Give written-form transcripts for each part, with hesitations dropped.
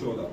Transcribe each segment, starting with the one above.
14,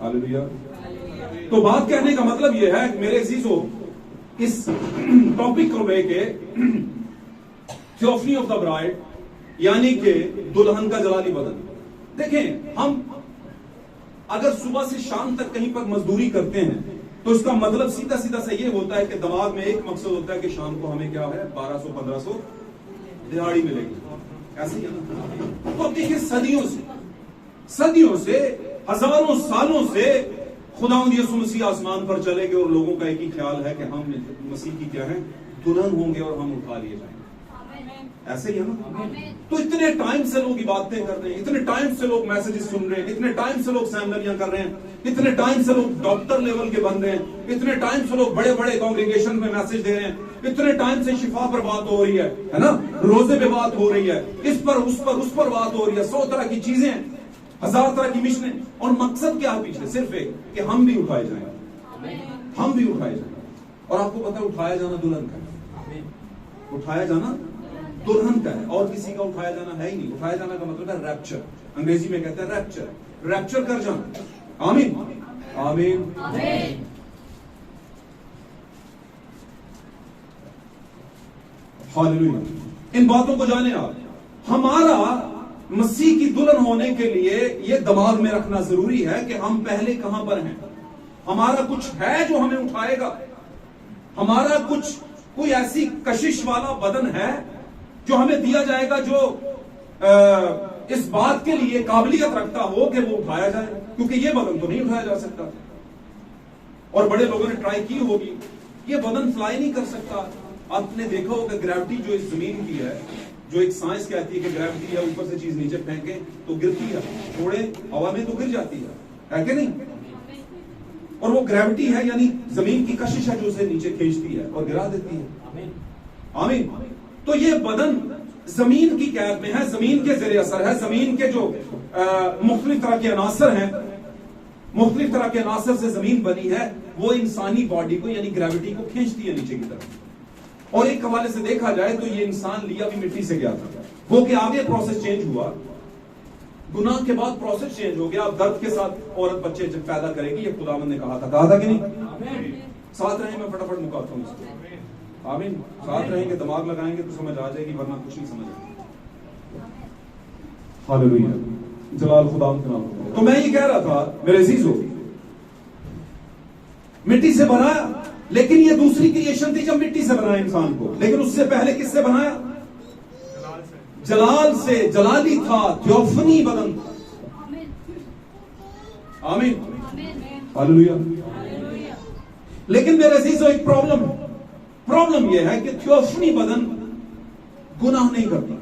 ہاللیلویہ. تو بات کہنے کا مطلب یہ ہے کہ میرے عزیزو اس ٹاپک کو لے کے تھیوفنی آف دا برائڈ یعنی کہ دلہن کا جلالی بدن. دیکھیں ہم اگر صبح سے شام تک کہیں پر مزدوری کرتے ہیں تو اس کا مطلب سیدھا سیدھا سا یہ ہوتا ہے کہ دماغ میں ایک مقصد ہوتا ہے کہ شام کو ہمیں کیا ہے 1200-1500 دہاڑی ملے گی. ایسے ہی ہے نا. تو دیکھیں صدیوں سے ہزاروں سالوں سے خداوند یسوع مسیح آسمان پر چلے گئے اور لوگوں کا ایک ہی خیال ہے کہ ہم مسیح کی کیا ہے دلہن ہوں گے اور ہم اٹھا لیے جائیں گے. ایسے ہی ہے نا. تو اتنے ٹائم سے لوگ باتیں کر رہے ہیں, اتنے ٹائم سے لوگ میسجز سن رہے ہیں, اتنے ٹائم سے لوگ سیمنریاں کر رہے ہیں, اتنے ٹائم سے لوگ ڈاکٹر لیول کے بن رہے ہیں, اتنے ٹائم سے لوگ بڑے بڑے کانگریگیشن میں میسج دے رہے ہیں, اتنے ٹائم سے شفا پر بات ہو رہی ہے نا, روزے پہ بات ہو رہی ہے, اس پر بات ہو رہی ہے, 100 طرح کی چیزیں, 1000 طرح کی مشنیں. اور مقصد کیا ہے پیچھے؟ صرف ایک کہ ہم بھی اٹھائے جائیں, ہم بھی اٹھائے جائیں. اور آپ کو پتا ہے اٹھایا جانا دلہن کا ہے, اٹھایا جانا دلہن کا ہے, اور کسی کا اٹھایا جانا ہے ہی نہیں. اٹھایا جانا کا مطلب ہے ریپچر, انگریزی میں کہتے ہیں ریپچر, ریپچر کر جانا. آمین آمین. ہاللیلویہ. ان باتوں کو جانیں آپ. ہمارا مسیح کی دلہن ہونے کے لیے یہ دماغ میں رکھنا ضروری ہے کہ ہم پہلے کہاں پر ہیں. ہمارا کچھ ہے جو ہمیں اٹھائے گا. ہمارا کچھ کوئی ایسی کشش والا بدن ہے جو ہمیں دیا جائے گا جو اس بات کے لیے قابلیت رکھتا ہو کہ وہ اٹھایا جائے, کیونکہ یہ بدن تو نہیں اٹھایا جا سکتا. اور بڑے لوگوں نے ٹرائی کی ہوگی, یہ بدن فلائی نہیں کر سکتا. آپ نے دیکھا ہوگا گریوٹی جو اس زمین کی ہے, جو ایک سائنس کہتی ہے کہ گریوٹی ہے, اوپر سے چیز نیچے پھینکے تو گرتی ہے, چھوڑے ہوا میں تو گر جاتی ہے کہ نہیں. اور وہ گریوٹی ہے یعنی زمین کی کشش ہے جو اسے نیچے کھینچتی ہے اور گرا دیتی ہے. آمین. تو یہ بدن زمین کی قید میں ہے, زمین کے زیر اثر ہے. زمین کے جو مختلف طرح کے عناصر ہیں, مختلف طرح کے عناصر سے زمین بنی ہے, وہ انسانی باڈی کو یعنی گریوٹی کو کھینچتی ہے نیچے کی طرف. اور ایک حوالے سے دیکھا جائے تو یہ انسان لیا بھی مٹی سے گیا تھا, وہ کہ آگے پروسیس چینج ہوا, گناہ کے بعد پروسیس چینج ہو گیا. اب درد کے ساتھ عورت بچے جب پیدا کرے گی, یہ خداوند نے کہا تھا کہ نہیں. ساتھ رہیں, میں فٹافٹ مکاتا ہوں اس کو. آمین. ساتھ رہیں گے, دماغ لگائیں گے تو سمجھ آ جائے گی, ورنہ کچھ نہیں سمجھ آئے گی. ہاللیلویہ. جلال خداوند کے نام. تو میں یہ کہہ رہا تھا میرے عزیزو, مٹی سے بنایا, لیکن یہ دوسری کریشن تھی جب مٹی سے بنایا انسان کو. لیکن اس سے پہلے کس سے بنایا؟ جلال سے. جلالی تھا, تھیوفنی بدن تھا. آمین. ہاللیلویہ. لیکن میرے عزیزو ایک پرابلم یہ ہے کہ تھیوفنی بدن گناہ نہیں کرتا.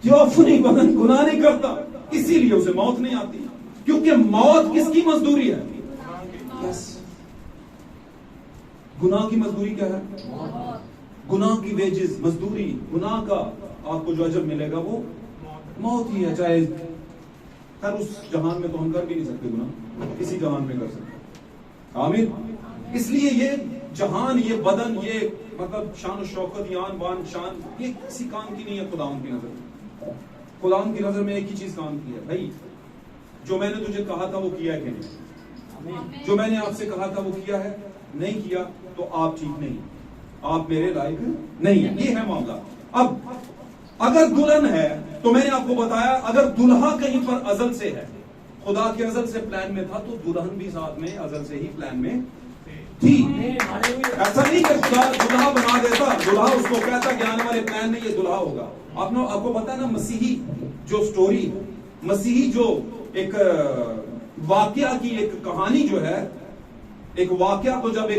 تھیوفنی بدن گناہ نہیں کرتا, اسی لیے اسے موت نہیں آتی. کیونکہ موت کس کی مزدوری ہے؟ گناہ کی مزدوری کیا ہے؟ گناہ کی ویجز, مزدوری گناہ کا آپ کو جو اجر ملے گا وہ موت ہی ہے. چاہے خیر اس جہان میں تو ہم کر بھی نہیں سکتے گناہ, اسی جہان میں کر سکتے. آمین. اس لیے یہ جہان, یہ بدن, یہ مطلب شان و شوکت, یان بان شان, یہ کسی کام کی نہیں ہے خداوند کی نظر میں. خداوند کی نظر میں ایک ہی چیز کام کی ہے, بھائی جو میں نے تجھے کہا تھا وہ کیا ہے کہ نہیں؟ جو میں نے آپ سے کہا تھا وہ کیا ہے؟ نہیں کیا تو آپ ٹھیک نہیں, آپ میرے لائق نہیں ہیں. یہ ہے معاملہ. اب اگر دلہن ہے تو میں نے آپ کو بتایا, اگر دلہا کہیں پر ازل سے ہے, خدا کے ازل سے پلان میں تھا, تو دلہن بھی ساتھ میں ازل سے ہی پلان میں تھی. ایسا نہیں کہ خدا دلہا بنا دیتا, دلہا اس کو کہتا کہ آنے والے پلان میں یہ دلہا ہوگا. آپ کو پتا ہے نا, مسیحی جو سٹوری, مسیحی جو ایک واقعہ کی ایک کہانی جو ہے, ایک واقعہ کو جب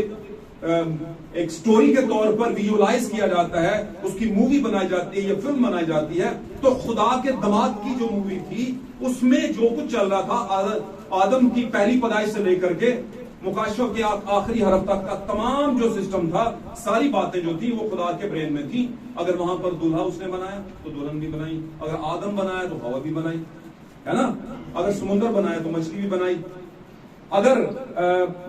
ایک سٹوری کے طور پر ویژولائز کیا جاتا ہے, اس کی مووی بنائی جاتی ہے یا فلم بنائی جاتی ہے, تو خدا کے دماد کی جو مووی تھی اس میں جو کچھ چل رہا تھا, آدم کی پہلی پیدائش سے لے کر کے مکاشفہ کے آخری حرف تک کا تمام جو سسٹم تھا, ساری باتیں جو تھی وہ خدا کے برین میں تھی. اگر وہاں پر دلہا اس نے بنایا تو دلہن بھی بنائی, اگر آدم بنایا تو ہوا بھی بنائی, ہے نا, اگر سمندر بنایا تو مچھلی بھی بنائی, اگر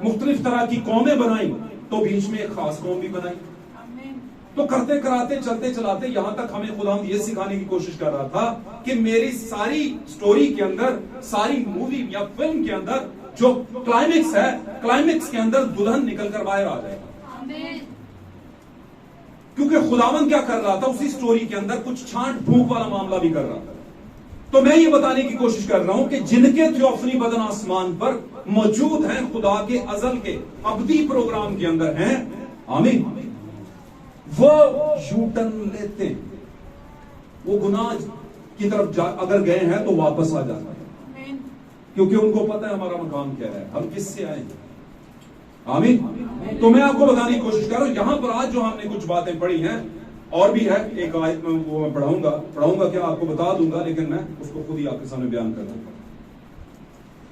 مختلف طرح کی قومیں بنائی تو بیچ میں ایک خاص قوم بھی بنائی. تو کرتے کراتے چلتے چلاتے یہاں تک ہمیں خداوند یہ سکھانے کی کوشش کر رہا تھا کہ میری ساری سٹوری کے اندر، ساری مووی یا فلم کے اندر جو کلائمیکس ہے، کلائمیکس کے اندر دلہن نکل کر باہر آ جائے گا. کیونکہ خداوند کیا کر رہا تھا اسی سٹوری کے اندر کچھ چھانٹ پھونک والا معاملہ بھی کر رہا تھا. تو میں یہ بتانے کی کوشش کر رہا ہوں کہ جن کے تھیوفنی بدن آسمان پر موجود ہیں، خدا کے ازل کے ابدی پروگرام کے اندر ہیں، آمین، وہ یو ٹرن لیتے ہیں. وہ گناہ کی طرف اگر گئے ہیں تو واپس آ جاتے ہیں، کیونکہ ان کو پتا ہے ہمارا مقام کیا ہے، ہم کس سے آئے ہیں. آمین. تو میں آپ کو بتانے کی کوشش کر رہا ہوں، یہاں پر آج جو ہم نے کچھ باتیں پڑھی ہیں، اور بھی ہے ایک آیت میں وہ میں پڑھاؤں گا کیا آپ کو بتا دوں گا، لیکن میں اس کو خود ہی آپ کے سامنے بیان کر دوں گا.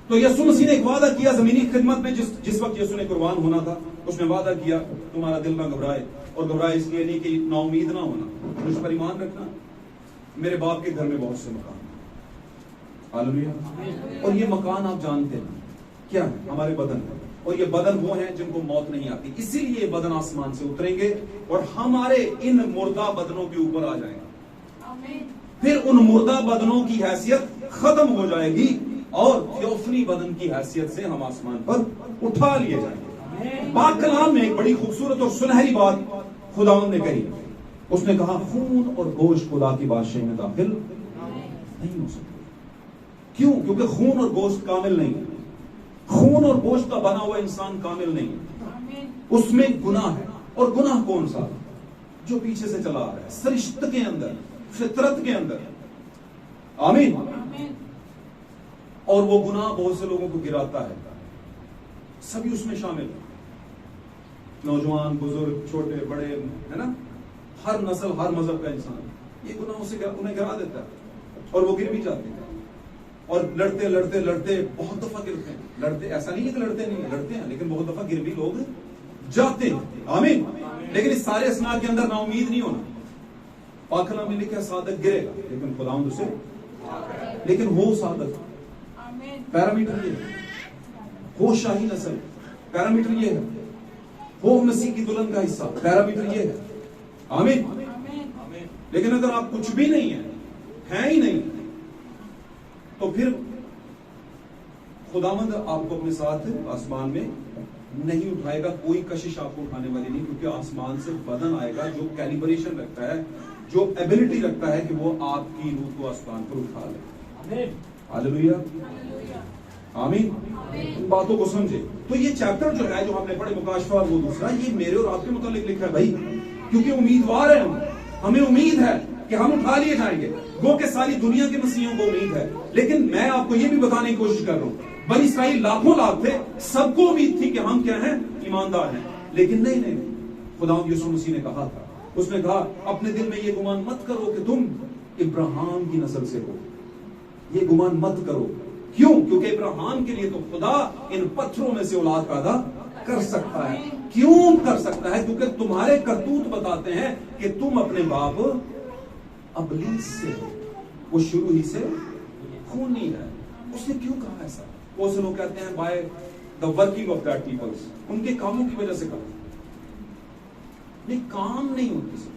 تو یسوع مسیح نے ایک وعدہ کیا زمینی خدمت میں، جس وقت یسوع نے قربان ہونا تھا، اس نے وعدہ کیا تمہارا دل نہ گھبرائے، اور گھبرائے اس لیے نہیں کہ نا امید نہ ہونا، مجھ پر ایمان رکھنا، میرے باپ کے گھر میں بہت سے مکان ہیں. ہاللیلویہ. اور یہ مکان آپ جانتے ہیں کیا ہے، ہمارے بدن ہے، اور یہ بدن وہ ہیں جن کو موت نہیں آتی، اسی لیے یہ بدن آسمان سے اتریں گے اور ہمارے ان مردہ بدنوں کے اوپر آ جائیں گے. پھر ان مردہ بدنوں کی حیثیت ختم ہو جائے گی اور تھیوفنی بدن کی حیثیت سے ہم آسمان پر اٹھا لیے جائیں گے. پاک کلام میں ایک بڑی خوبصورت اور سنہری بات خداوند نے کہی. اس نے کہا خون اور گوشت خدا کی بادشاہی میں داخل نہیں ہو سکتے. کیوں؟ کیونکہ خون اور گوشت کامل نہیں ہے. خون اور گوشت کا بنا ہوا انسان کامل نہیں ہے، اس میں گناہ ہے. اور گناہ کون سا؟ جو پیچھے سے چلا آ رہا ہے، سرشت کے اندر، فطرت کے اندر. آمین. اور وہ گناہ بہت سے لوگوں کو گراتا ہے، سبھی اس میں شامل ہیں، نوجوان، بزرگ، چھوٹے بڑے، ہے نا، ہر نسل، ہر مذہب کا انسان. یہ گناہ انہیں گرا دیتا ہے اور وہ گر بھی جاتے ہیں. اور لڑتے لڑتے لڑتے بہت دفعہ گرتے ہیں. لڑتے ایسا نہیں ہے کہ لڑتے نہیں، لڑتے ہیں، لیکن بہت دفعہ گر بھی لوگ جاتے ہیں. آمین. لیکن اس سارے اسنا کے اندر نا امید نہیں ہونا. پاک کلام میں لکھا صادق گرے گا لیکن خداوند اسے، لیکن ہو صادق. پیرامیٹر یہ ہے، ہو شاہی نسل، پیرامیٹر یہ ہے، ہو مسیح کی دلہن کا حصہ، پیرامیٹر یہ ہے. آمین. لیکن اگر آپ کچھ بھی نہیں ہیں ہی نہیں، تو پھر خداوند آپ کو اپنے ساتھ آسمان میں نہیں اٹھائے گا. کوئی کشش آپ کو اٹھانے والی نہیں، کیونکہ آسمان سے بدن آئے گا جو کیلیبریشن رکھتا ہے، جو ایبلٹی رکھتا ہے کہ وہ آپ کی روح کو آسمان پر اٹھا لے. ہاللیلویہ. آمین. ان باتوں کو سمجھے. تو یہ چیپٹر جو ہے، جو ہم نے پڑھے مکاشفہ اور وہ دوسرا، یہ میرے اور آپ کے متعلق لکھا ہے بھائی، کیونکہ امیدوار ہیں ہمیں امید ہے کہ ہم اٹھا لیے جائیں گے. وہ کہ ساری دنیا کے مسیحیوں کو امید ہے، لیکن میں آپ کو یہ بھی بتانے کی کوشش کر رہا ہوں، بنی اسرائیل لاکھوں لاکھ تھے، سب کو امید تھی کہ ہم کیا ہیں، ایماندار ہیں. لیکن نہیں، خداوند یسوع مسیح نے کہا تھا، اس نے کہا اپنے دل میں یہ گمان مت کرو کہ تم ابراہیم کی نسل سے ہو. یہ گمان مت کرو. کیوں؟ کیونکہ ابراہیم کے لیے تو خدا ان پتھروں میں سے اولاد پیدا کر سکتا ہے. کیوں کر سکتا ہے؟ کیونکہ تمہارے کرتوت بتاتے ہیں کہ تم اپنے باپ ابلیس سے ہو. وہ شروع ہی سے خونی ہے. اس نے کیوں کہا ایسا؟ وہ سے لوگ کہتے ہیں by the working of that peoples, ان کے کاموں کی وجہ سے کہا. نہیں، کام نہیں ہوتی سر.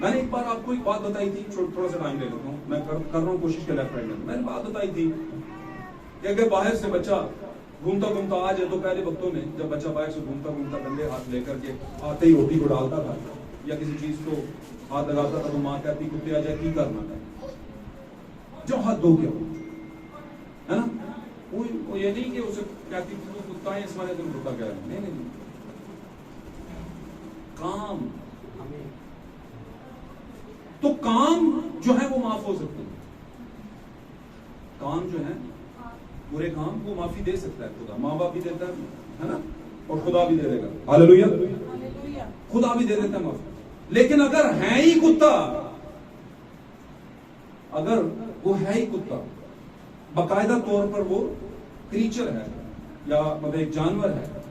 میں نے ایک بار آپ کو ایک بات بتائی تھی، تھوڑا سا ٹائم لے لیتا ہوں، میں کر رہا ہوں کوشش کے لیفٹ رائٹ میں نے بات بتائی تھی کہ اگر باہر سے بچہ گھومتا گھومتا آ جائے، تو پہلے وقتوں میں جب بچہ باہر سے گھومتا گھومتا گندے ہاتھ لے کر کے آتے ہی روٹی کو ڈالتا تھا یا کسی چیز کو ہاتھ لگاتا تھا، تو ماں کہتی کتے آ جائے کی کرنا ہے، جو ہاتھ دھو کے ہے نا. وہ یہ نہیں کہ اسے کہتی کتا ہے اس والے دن کتا کہہ رہا ہے. نہیں، کام. تو کام جو ہے وہ معاف ہو سکتے ہیں. کام جو ہے برے کام کو معافی دے سکتا ہے خدا. ماں باپ بھی دیتا ہے نا، اور خدا بھی دے دے گا. ہاللیلویہ. خدا بھی دے دیتا ہے معافی. لیکن اگر ہے ہی کتا، اگر وہ ہے ہی کتا، باقاعدہ طور پر وہ کریچر ہے یا مطلب ایک جانور ہے،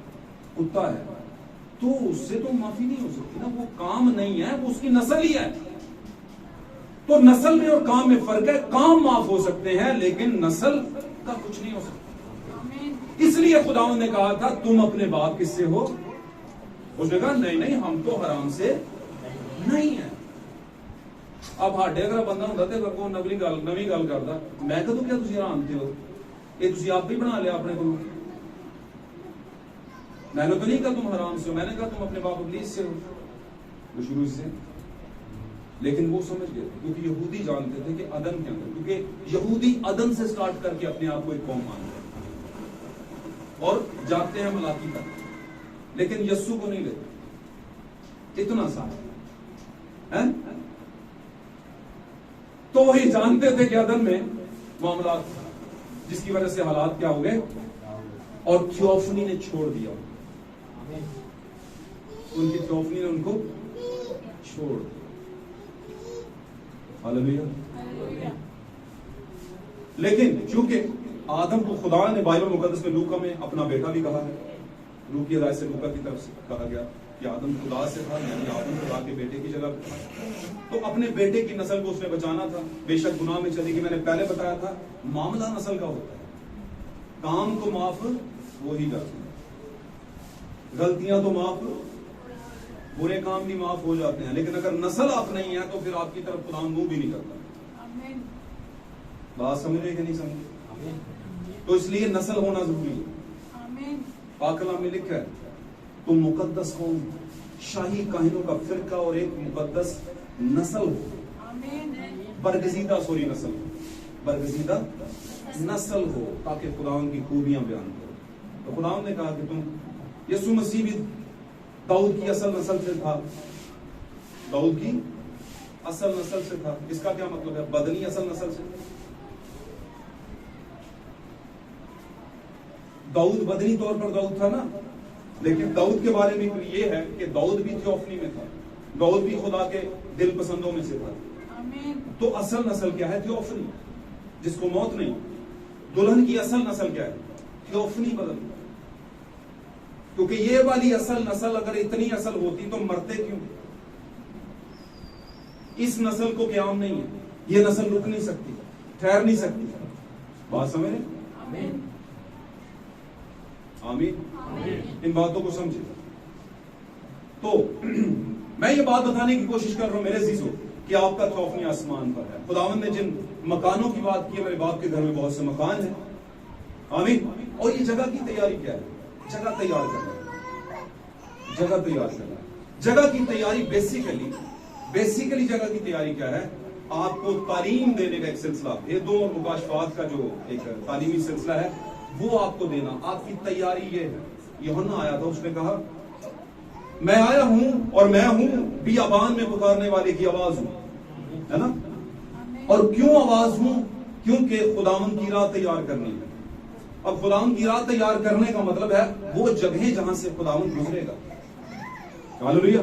کتا ہے، تو اس سے تو معافی نہیں ہو سکتی نا. وہ کام نہیں ہے، وہ اس کی نسل ہی ہے. تو نسل میں اور کام میں فرق ہے. کام معاف ہو سکتے ہیں لیکن نسل کا کچھ نہیں ہو سکتا. اس لیے خداوند نے کہا تھا تم اپنے باپ کس سے ہو. اس نے کہا نہیں، ہم تو حرام سے نہیں ہے. اب ہاڈے اگر بندہ ہوتا تو کو نویں گل کرتا, میں کدو کیا تسی حرام تے ہو, یہ تسی آپ ہی بنا لیا اپنے کو. میں نے تو نہیں کہا تم حرام سے ہو, میں نے کہا تم اپنے باپ ابلیس سے ہو وہ شروع سے. لیکن وہ سمجھ گئے تھے کیونکہ یہودی جانتے تھے کہ عدن کے اندر, کیونکہ یہودی عدن سے سٹارٹ کر کے اپنے آپ کو ایک قوم مانتے ہیں اور جاتے ہیں ملاکی تک, لیکن یسوع کو نہیں لیتے. اتنا سارا تو وہی جانتے تھے کہ عدن میں معاملات, جس کی وجہ سے حالات کیا ہو گئے, اور تھیوفنی نے چھوڑ دیا. ان کی تھیوفنی نے ان کو چھوڑ دیا. ہاللیلویہ. لیکن چونکہ آدم کو خدا نے بائبل مقدس میں لوکا میں اپنا بیٹا بھی کہا ہے, روح کی ہدایت سے لوکا کی طرف سے کہا گیا کہ آدم خدا سے تھا, یعنی آدم خدا کے بیٹے کی جگہ پہ تھا, تو اپنے بیٹے کی نسل کو اس نے بچانا تھا. بے شک گناہ میں چلی گئی, میں نے پہلے بتایا تھا معاملہ نسل کا ہوتا ہے. کام تو معاف وہی کرتے ہیں, غلطیاں تو معاف, برے کام بھی معاف ہو جاتے ہیں, لیکن اگر نسل آپ نہیں ہے تو پھر آپ کی طرف خدا منہ بھی نہیں کرتا. بات سمجھ رہے کہ نہیں سمجھ؟ تو اس لیے نسل ہونا ضروری ہے. پاک کلام میں لکھا ہے تم مقدس قوم, شاہی کاہنوں کا فرقہ اور ایک مقدس نسل ہو, برگزیدہ برگزیدہ نسل ہو, تاکہ خداوند کی خوبیاں بیان کرو. تو خداوند نے کہا کہ تم, یسوع مسیح بھی داؤد کی اصل نسل سے تھا, داؤد کی اصل نسل سے تھا. اس کا کیا مطلب ہے؟ بدنی اصل نسل سے. داؤد بدنی طور پر داؤد تھا نا, لیکن داؤد کے بارے میں یہ ہے کہ داؤد بھی تھیوفنی میں تھا, داؤد بھی خدا کے دل پسندوں میں سے تھا. تو اصل نسل کیا ہے؟ تھیوفنی, جس کو موت نہیں. دلہن کی اصل نسل کیا ہے؟ تھیوفنی بدن. کیونکہ یہ والی اصل نسل اگر اتنی اصل ہوتی تو مرتے کیوں؟ اس نسل کو قیام نہیں ہے, یہ نسل رک نہیں سکتی, ٹھہر نہیں سکتی. بات سمجھ رہے؟ آمین. ان باتوں کو سمجھے. تو میں یہ بات بتانے کی کوشش کر رہا ہوں میرے عزیزو کہ آپ کا خوف نہیں آسمان پر ہے. خداوند نے جن مکانوں کی بات کی ہے, میرے باپ کے گھر میں بہت سے مکان ہیں. آمین. اور یہ جگہ کی تیاری کیا ہے؟ جگہ تیار کرنا. جگہ تیار کرنا. جگہ کی تیاری بیسیکلی جگہ کی تیاری کیا ہے؟ آپ کو تعلیم دینے کا ایک سلسلہ, بھیدوں اور مکاشفات کا جو ایک تعلیمی سلسلہ ہے وہ آپ کو دینا. آپ کی تیاری یہ ہے. یوحنا آیا تھا, اس نے کہا میں آیا ہوں اور میں ہوں بیابان میں پکارنے والے کی آواز ہوں, ہے نا. اور کیوں آواز ہوں؟ کیونکہ خداوند کی راہ تیار کرنی ہے. اب خداوند کی راہ تیار کرنے کا مطلب ہے وہ جگہیں جہاں سے خداوند گزرے گا. ہاللیلویہ.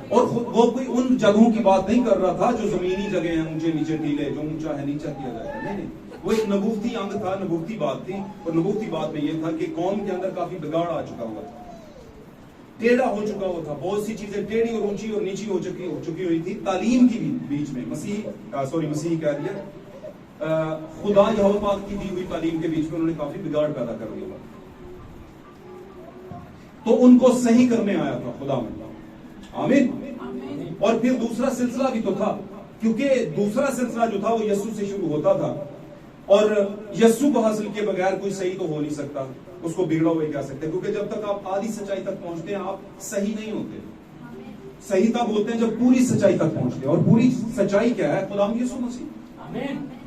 اور وہ کوئی ان جگہوں کی بات نہیں کر رہا تھا جو زمینی جگہ ہیں, اونچے نیچے ٹیلے, جو اونچا ہے نیچا کیا جائے گا. نہیں, وہ ایک نبوتی انگ تھا, نبوتی بات تھی. اور نبوتی بات میں یہ تھا کہ قوم کے اندر کافی بگاڑ آ چکا ہوا تھا, ٹیڑھا ہو چکا ہوا تھا, بہت سی چیزیں ٹیڑھی اور اونچی اور نیچی ہو چکی ہوئی تھی. تعلیم کی بھی بیچ میں مسیح کہہ دیا, خدا یہوہ پاک کی دی ہوئی تعلیم کے بیچ میں انہوں نے کافی بگاڑ پیدا کر دیا. تو ان کو صحیح کرنے آیا تھا خدا میں. آمین. اور پھر دوسرا سلسلہ بھی تو تھا, کیونکہ دوسرا سلسلہ جو تھا وہ یسوع سے شروع ہوتا تھا, اور یسوع کو حاصل کیے بغیر کوئی صحیح تو ہو نہیں سکتا, اس کو بگڑا ہوا کہہ سکتے ہیں. کیونکہ جب تک آپ آدھی سچائی تک پہنچتے ہیں آپ صحیح نہیں ہوتے. صحیح تب ہوتے ہیں جب پوری سچائی تک پہنچتے ہیں, اور پوری سچائی کیا ہے؟ خداوند یسوع مسیح.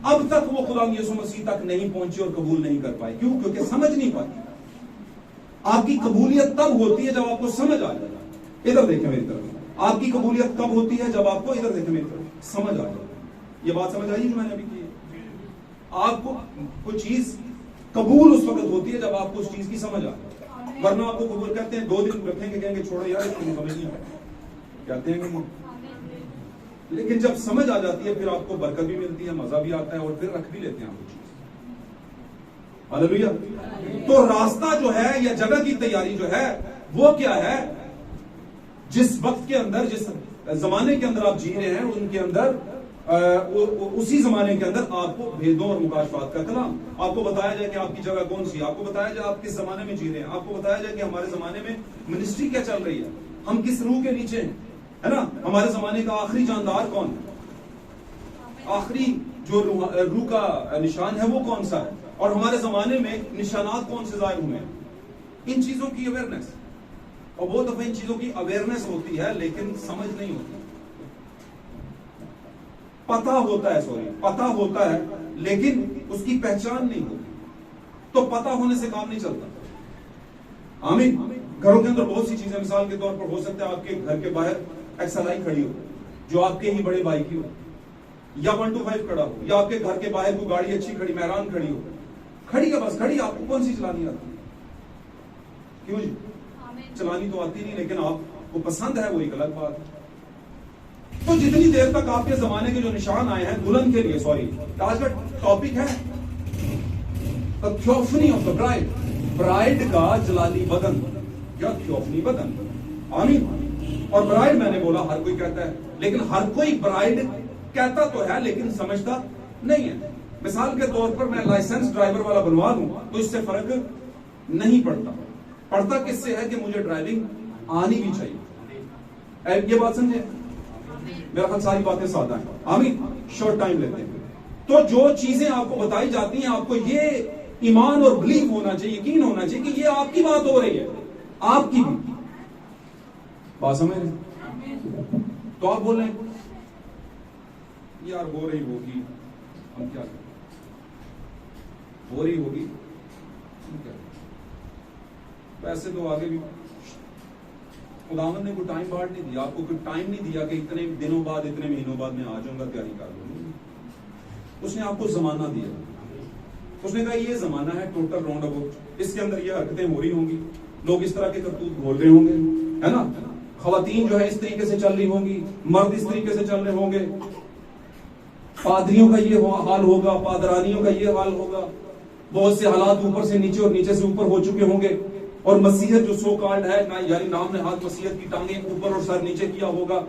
اب تک وہ خداوند یسوع مسیح تک نہیں پہنچے اور قبول نہیں کر پائے. کیوں؟ کیونکہ سمجھ نہیں پاتی. آپ کی قبولیت تب ہوتی ہے جب آپ کو سمجھ آ جائے. ادھر دیکھیں میری طرف. آپ کی قبولیت کب ہوتی ہے؟ جب آپ کو, ادھر دیکھیں میری طرف, سمجھ آ جائے. یہ بات سمجھ آئی جو میں نے ابھی کی ہے؟ آپ کو کوئی چیز قبول اس وقت ہوتی ہے جب آپ کو اس چیز کی سمجھ آ جائے. ورنہ آپ کو قبول کرتے ہیں, 2 دن رکھیں گے, کہیں گے چھوڑو یار اس کو سمجھ نہیں آتا, کہتے ہیں کہ. لیکن جب سمجھ آ جاتی ہے پھر آپ کو برکت بھی ملتی ہے, مزہ بھی آتا ہے, اور پھر رکھ بھی لیتے ہیں آپ کو چیز. ہاللیلویہ. تو راستہ جو ہے یا جگہ کی تیاری جو ہے وہ کیا ہے؟ جس وقت کے اندر, جس زمانے کے اندر آپ جی رہے ہیں, ان کے اندر اسی زمانے کے اندر آپ کو بھیدوں اور مکاشفات کا کلام, آپ کو بتایا جائے کہ آپ کی جگہ کون سی, آپ کو بتایا جائے آپ کس زمانے میں جی رہے ہیں, آپ کو بتایا جائے کہ ہمارے زمانے میں منسٹری کیا چل رہی ہے, ہم کس روح کے نیچے ہیں, ہے نا. ہمارے زمانے کا آخری جاندار کون ہے؟ آخری جو روح کا نشان ہے وہ کون سا ہے؟ اور ہمارے زمانے میں نشانات کون سے ظاہر ہوئے ہیں؟ ان چیزوں کی اویئرنیس. اور بہت دفعہ ان چیزوں کی اویئرنیس ہوتی ہے لیکن سمجھ نہیں ہوتی. پتہ ہوتا ہے لیکن اس کی پہچان نہیں ہوتی. تو پتہ ہونے سے کام نہیں چلتا. آمین. گھروں کے اندر بہت سی چیزیں مثال کے طور پر ہو سکتا ہے آپ کے گھر کے باہر XLI کھڑی ہو جو آپ کے ہی بڑے بھائی کی ہو, یا 125 کھڑا ہو, یا آپ کے گھر کے باہر کوئی گاڑی اچھی کھڑی مہران کھڑی ہو. کھڑی ہے بس کھڑی. آپ کو کون سی چلانی آتی؟ کیوں جی؟ چلانی تو آتی نہیں لیکن آپ کو پسند ہے, وہ ایک الگ بات ہے. تو جتنی دیر تک آپ کے زمانے کے جو نشان آئے ہیں دلہن کے لیے, سوری آج کا ٹاپک ہے تھیوفنی آف دا برائڈ, برائڈ کا جلالی بدن یا تھیوفنی بدن. آمین. اور برائڈ میں نے بولا ہر کوئی کہتا ہے, لیکن ہر کوئی برائڈ کہتا تو ہے لیکن سمجھتا نہیں ہے. مثال کے طور پر میں لائسنس ڈرائیور والا بنوا دوں تو اس سے فرق نہیں پڑتا. پڑتا کس سے ہے کہ مجھے ڈرائیونگ آنی بھی چاہیے. یہ بات سمجھے؟ میرا خیال ساری باتیں سادہ ہیں. آمین. شارٹ ٹائم لیتے ہیں. تو جو چیزیں آپ کو بتائی جاتی ہیں آپ کو یہ ایمان اور بلیف ہونا چاہیے, یقین ہونا چاہیے کہ یہ آپ کی بات ہو رہی ہے, آپ کی بھی بات سمجھ رہے. تو آپ بول رہے ہیں یار ہو رہی ہوگی, ہم کیا کریں, ہو رہی ہوگی ہم کیا کریں. ویسے تو آگے بھی خداوند نے کوئی ٹائم بارڈ نہیں دیا, آپ کو کوئی ٹائم نہیں دیا کہ اتنے دنوں بعد اتنے مہینوں بعد میں آ جاؤں گا تیاری کر لوں گا. اس نے آپ کو زمانہ دیا. اس نے کہا یہ زمانہ ہے ٹوٹل راؤنڈ اباؤٹ, اس کے اندر یہ حرکتیں ہو رہی ہوں گی, لوگ اس طرح کے کرتوت بول رہے ہوں گے, ہے نا. خواتین جو ہے اس طریقے سے چل رہی ہوں گی, مرد اس طریقے سے چل رہے ہوں گے, پادریوں کا یہ حال ہوگا, پادرانیوں کا یہ حال ہوگا, بہت سے حالات اوپر سے نیچے اور نیچے سے اوپر ہو چکے ہوں گے. اور مسیحت جو سو کارڈ ہے یعنی نام نہاد مسیحت کی ٹانگیں اوپر اور سر نیچے کیا ہوگا,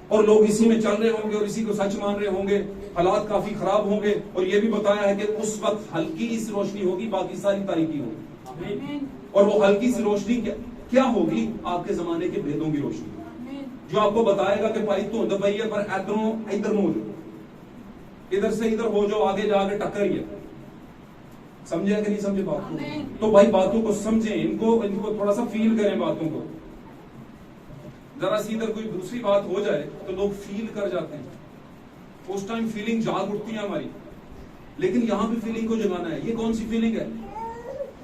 اور لوگ اسی میں چل رہے ہوں گے اور اسی کو سچ مان رہے ہوں گے. حالات کافی خراب ہوں گے, اور یہ بھی بتایا ہے کہ اس وقت ہلکی سی روشنی ہوگی, باقی ساری تاریکی ہوگی. اور وہ ہلکی سی روشنی کیا ہوگی؟ آپ کے زمانے کے بھیدوں کی روشنی, جو آپ کو بتائے گا کہ بھائی تو دبئی ہے پر ادھر نہ ہو جاؤ, ادھر سے ادھر ہو جاؤ, آگے جا کے ٹکر ہی ہے. سمجھے کہ نہیں سمجھے بات کو؟ تو بھائی باتوں کو سمجھیں, ان کو تھوڑا سا فیل کریں باتوں کو. ذرا سی ادھر کوئی دوسری بات ہو جائے تو لوگ فیل کر جاتے ہیں, اس ٹائم فیلنگ جاگ اٹھتی ہے ہماری. لیکن یہاں بھی فیلنگ کو جگانا ہے. یہ کون سی فیلنگ ہے؟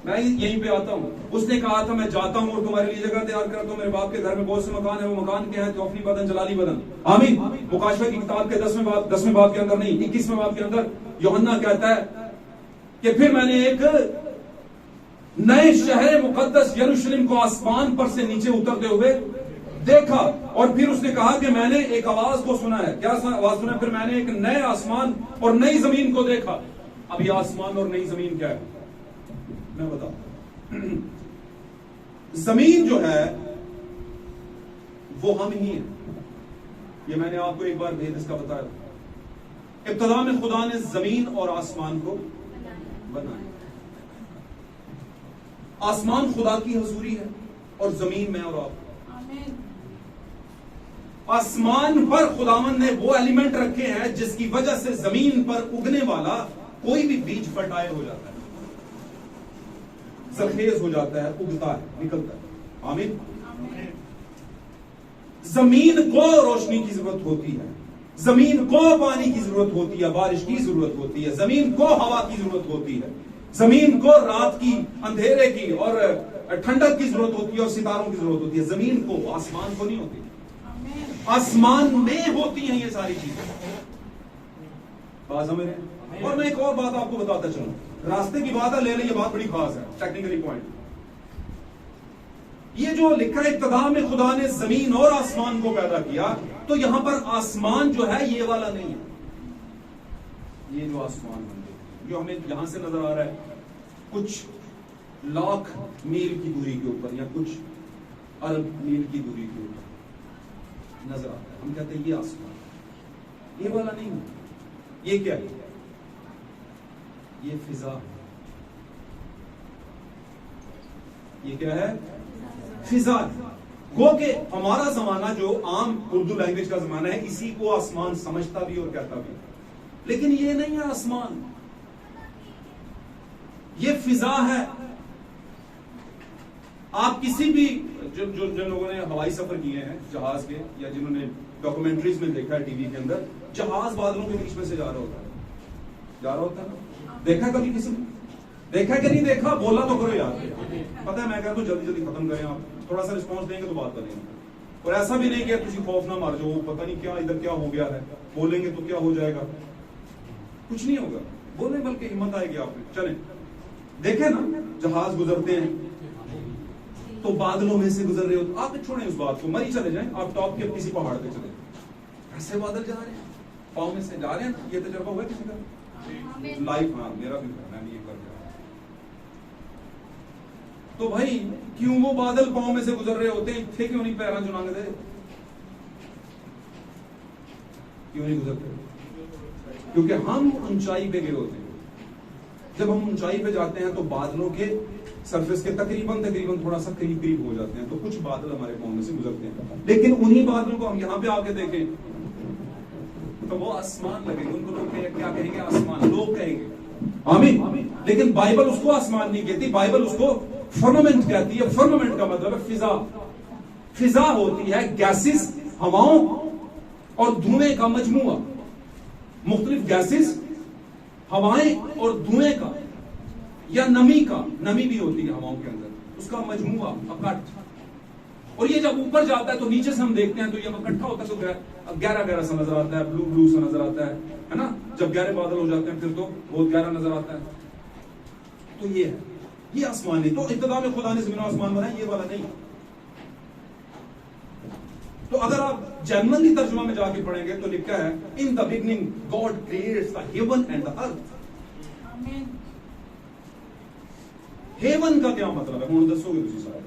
میں یہیں پہ آتا ہوں. اس نے کہا تھا میں جاتا ہوں اور تمہارے لیے جگہ تیار کرتا ہوں, میرے باپ کے گھر میں بہت سے مکان ہیں, وہ مکان کیا ہے؟ تھیوفنی بدن, جلالی بدن. آمین. مکاشفہ کی کتاب کے 10ویں باب کے اندر نہیں 21ویں باب کے اندر یوحنا کہتا ہے کہ پھر میں نے ایک نئے شہر مقدس یروشلم کو آسمان پر سے نیچے اترتے ہوئے دیکھا, اور پھر اس نے کہا کہ میں نے ایک آواز کو سنا ہے. کیا آواز سنا؟ پھر میں نے ایک نئے آسمان اور نئی زمین کو دیکھا. اب یہ آسمان اور نئی زمین کیا ہے میں بتاؤں. زمین جو ہے وہ ہم ہی ہیں. یہ میں نے آپ کو ایک بار بھید اس کا بتایا. ابتدا میں خدا نے زمین اور آسمان کو بنایا. آسمان خدا کی حضوری ہے اور زمین میں اور آپ. آسمان پر خداوند نے وہ ایلیمنٹ رکھے ہیں جس کی وجہ سے زمین پر اگنے والا کوئی بھی بیج فرٹائل ہو جاتا ہے, زرخیز ہو جاتا ہے, اگتا ہے, نکلتا ہے. آمین. زمین کو روشنی کی ضرورت ہوتی ہے, زمین کو پانی کی ضرورت ہوتی ہے, بارش کی ضرورت ہوتی ہے, زمین کو ہوا کی ضرورت ہوتی ہے, زمین کو رات کی, اندھیرے کی اور ٹھنڈک کی ضرورت ہوتی ہے, اور ستاروں کی ضرورت ہوتی ہے. زمین کو, آسمان کو نہیں ہوتی. آسمان میں ہوتی ہیں یہ ساری چیزیں. بات سمجھ رہے ہیں؟ اور میں ایک اور بات آپ کو بتاتا چلوں, راستے کی بات ہے لے لیں, یہ بات بڑی خاص ہے, ٹیکنیکلی پوائنٹ. یہ جو لکھا ہے ابتدا میں خدا نے زمین اور آسمان کو پیدا کیا, تو یہاں پر آسمان جو ہے یہ والا نہیں ہے. یہ جو آسمان جو ہمیں یہاں سے نظر آ رہا ہے کچھ لاکھ میل کی دوری کے اوپر یا کچھ ارب میل کی دوری کے اوپر نظر آتا ہے, ہم کہتے ہیں یہ آسمان, یہ والا نہیں ہے. یہ کیا ہے؟ یہ فضا. یہ کیا ہے؟ فضا. گو کہ ہمارا زمانہ جو عام اردو لینگویج کا زمانہ ہے اسی کو آسمان سمجھتا بھی اور کہتا بھی، لیکن یہ نہیں ہے آسمان، یہ فضا ہے. آپ کسی بھی جن لوگوں نے ہوائی سفر کیے ہیں جہاز کے، یا جنہوں نے ڈاکومنٹریز میں دیکھا ہے ٹی وی کے اندر، جہاز بادلوں کے بیچ میں سے جا رہا ہوتا ہے. دیکھا کبھی کسی نے؟ دیکھا کہ نہیں دیکھا؟ بولا تو کرو یار. پتہ ہے میں کہتا ہوں جلدی جلدی ختم کریں، آپ تھوڑا سا رسپانس دیں گے تو بات کریں گے. اور ایسا بھی نہیں کہ کسی خوف نہ مار جاؤ، پتہ نہیں کیا ادھر کیا ہو گیا ہے، بولیں گے تو کیا ہو جائے گا. کچھ نہیں ہوگا، بولیں بلکہ ہمت آئے گی آپ میں. چلیں دیکھیں نا، جہاز گزرتے ہیں تو بادلوں میں سے گزر رہے ہو، آپ چھوڑیں اس بات کو، مری چلے جائیں آپ ٹاپ کے کسی پہاڑ پہ چلے، ایسے بادل جا رہے ہیں، پاؤں میں سے جا رہے ہیں. یہ تجربہ ہوا کسی کا لائف؟ ہاں میرا بھی ہے، میں بھی یہ کر رہا ہوں. تو بھائی کیوں وہ بادل پاؤں میں سے گزر رہے ہوتے ہیں، تھے کیوں نہیں پیران چنانگ دے، کیوں نہیں گزرتے؟ کیونکہ ہم اونچائی پہ گرے ہوتے ہیں. جب ہم اونچائی پہ جاتے ہیں تو بادلوں کے سرفیس کے تقریباً تھوڑا سا قریب ہو جاتے ہیں، تو کچھ بادل ہمارے پاؤں میں سے گزرتے ہیں. لیکن انہی بادلوں کو ہم یہاں پہ آ کے دیکھیں تو وہ آسمان لگیں گے. ان کو لوگ کیا کہیں گے؟ آسمان. لوگ کہیں گے آمین. لیکن بائبل اس کو آسمان نہیں کہتی، بائبل اس کو فرمامنٹ کہتی ہے. فرمامنٹ کا مطلب ہے فضا. فضا ہوتی ہے گیسز، ہواؤں اور دھوئیں کا مجموعہ. مختلف گیسز، ہوائیں اور دھوئیں کا، یا نمی کا، نمی بھی ہوتی ہے ہواؤں کے اندر، اس کا مجموعہ، اکٹھ. اور یہ جب اوپر جاتا ہے تو نیچے سے ہم دیکھتے ہیں تو یہ اکٹھا ہوتا ہے تو گہرا سا نظر آتا ہے، بلو سا نظر آتا ہے نا. جب گہرے بادل ہو جاتے ہیں پھر تو بہت گہرا نظر آتا ہے. تو یہ ہے، یہ آسمان نہیں. تو ابتدا میں خدا نے زمین و آسمان بنایا، یہ والا نہیں. تو اگر آپ جرمنی ترجمہ میں جا کے پڑھیں گے تو لکھا ہے in the beginning God creates the heaven and the earth. Heaven کا کیا مطلب ہے؟ ہوں دسو گے تسی سارے.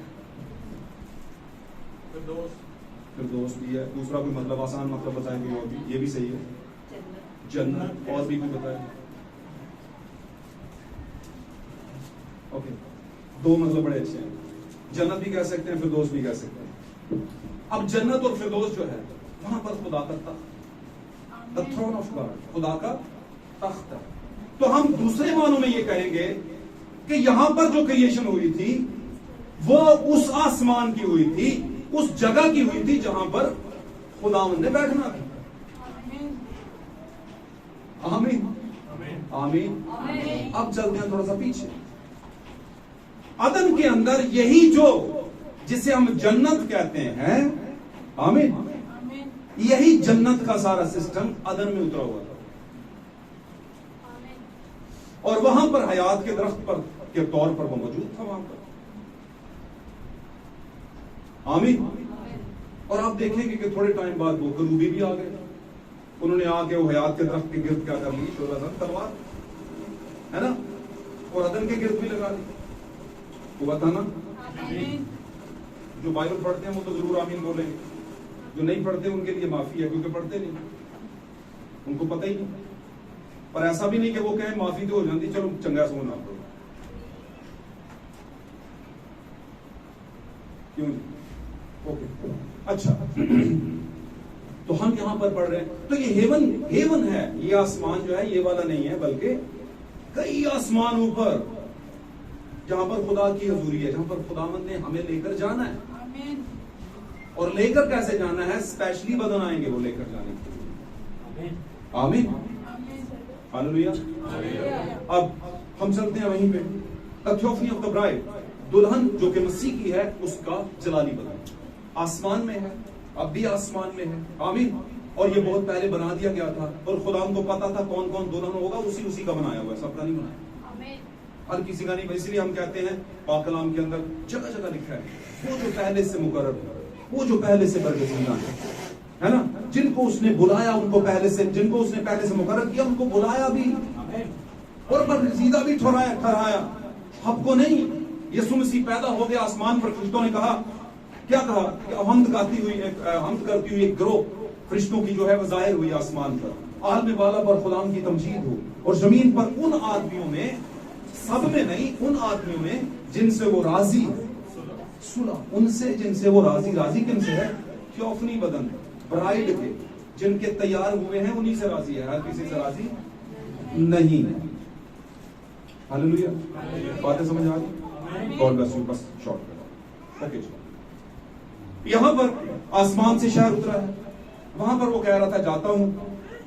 فردوس بھی ہے. دوسرا کوئی مطلب آسان مطلب بتائیں گے اور بھی، یہ بھی صحیح ہے. جنت. اور بھی کوئی بتائیں. اوکے، دو مطلب بڑے اچھے ہیں. جنت بھی کہہ سکتے ہیں، فردوس بھی کہہ سکتے ہیں. اب جنت اور فردوس جو ہے وہاں پر خدا کا تخت، the throne of God، خدا کا تخت ہے. تو ہم دوسرے معنوں میں یہ کہیں گے کہ یہاں پر جو کریشن ہوئی تھی وہ اس آسمان کی ہوئی تھی، اس جگہ کی ہوئی تھی جہاں پر خداوند نے بیٹھنا تھا. آمین آمین. اب چلتے ہیں تھوڑا سا پیچھے. عدن کے اندر یہی جو جسے ہم جنت کہتے ہیں، آمین، یہی جنت کا سارا سسٹم عدن میں اترا ہوا تھا. اور وہاں پر حیات کے درخت پر کے طور پر وہ موجود تھا وہاں پر. آمین. اور آپ دیکھیں گے کہ تھوڑے ٹائم بعد وہ کروبی بھی آ گئے. انہوں نے آ کے وہ حیات کے درخت کے گرد کیا کر لی؟ شعلہ زن تلوار ہے نا، اور عدن کے گرد بھی لگا لی. ہوا تھا نا. جو بائبل پڑھتے ہیں وہ تو ضرور آمین بولیں گے، جو نہیں پڑھتے ان کے لیے معافی ہے کیونکہ پڑھتے نہیں، ان کو پتہ ہی نہیں. پر ایسا بھی نہیں کہ وہ کہیں معافی تو ہو جاتی، چلو چنگا سو نہ پڑھو. کیوں نہیں؟ اوکے اچھا. تو ہم یہاں پر پڑھ رہے ہیں تو یہ ہیون ہے. یہ آسمان جو ہے یہ والا نہیں ہے، بلکہ کئی آسمان اوپر جہاں پر خدا کی حضوری ہے، جہاں پر خداوند نے ہمیں لے کر جانا ہے. اور لے کر کیسے جانا ہے؟ اسپیشلی بدن آئیں گے وہ لے کر جانے کے لیے. آمین ہاللویا. اب ہم چلتے ہیں وہیں پہ تھیوفنی آف دا برائڈ. دلہن جو کہ مسیح کی ہے اس کا جلالی بدن آسمان میں ہے، اب بھی آسمان میں ہے. آمین. اور یہ بہت پہلے بنا دیا گیا تھا اور خدا کو پتا تھا کون کون دلہن ہوگا، اسی کا بنایا ہوا ہے، سب کا نہیں بنایا، ہر کسی کا نہیں. اس لیے ہم کہتے ہیں پاک کلام کے اندر جگہ جگہ لکھا ہے وہ جو پہلے سے مقرر ہے، وہ جو پہلے سے برگزیدہ ہے نا، جن کو اس نے بلایا ان کو پہلے سے، جن کو اس نے پہلے سے مقرر کیا ان کو بلایا بھی اور برگزیدہ بھی ٹھہرایا. ہم کو نہیں. یسوع مسیح پیدا ہو گیا آسمان پر، فرشتوں نے کہا، کیا کہا کہ حمد کرتی ہوئی ایک گروہ فرشتوں کی جو ہے وہ ظاہر ہوئی آسمان پر. عالم بالا پر خدا کی تمجید ہو، اور زمین پر ان آدمیوں میں، سب میں نہیں، ان آدمیوں میں جن سے وہ راضی ہے. صلح ان سے جن سے وہ راضی کن سے ہے؟ تھیوفنی بدن، برائڈ کے، جن کے تیار ہوئے ہیں انہی سے راضی ہے، ہر کسی سے راضی نہیں ہے. ہاللیلویا. باتیں سمجھ آ گئی؟ God bless you. بس شارٹ کرو. اوکے. یہاں پر آسمان سے شہر اترا ہے، وہاں پر وہ کہہ رہا تھا جاتا ہوں،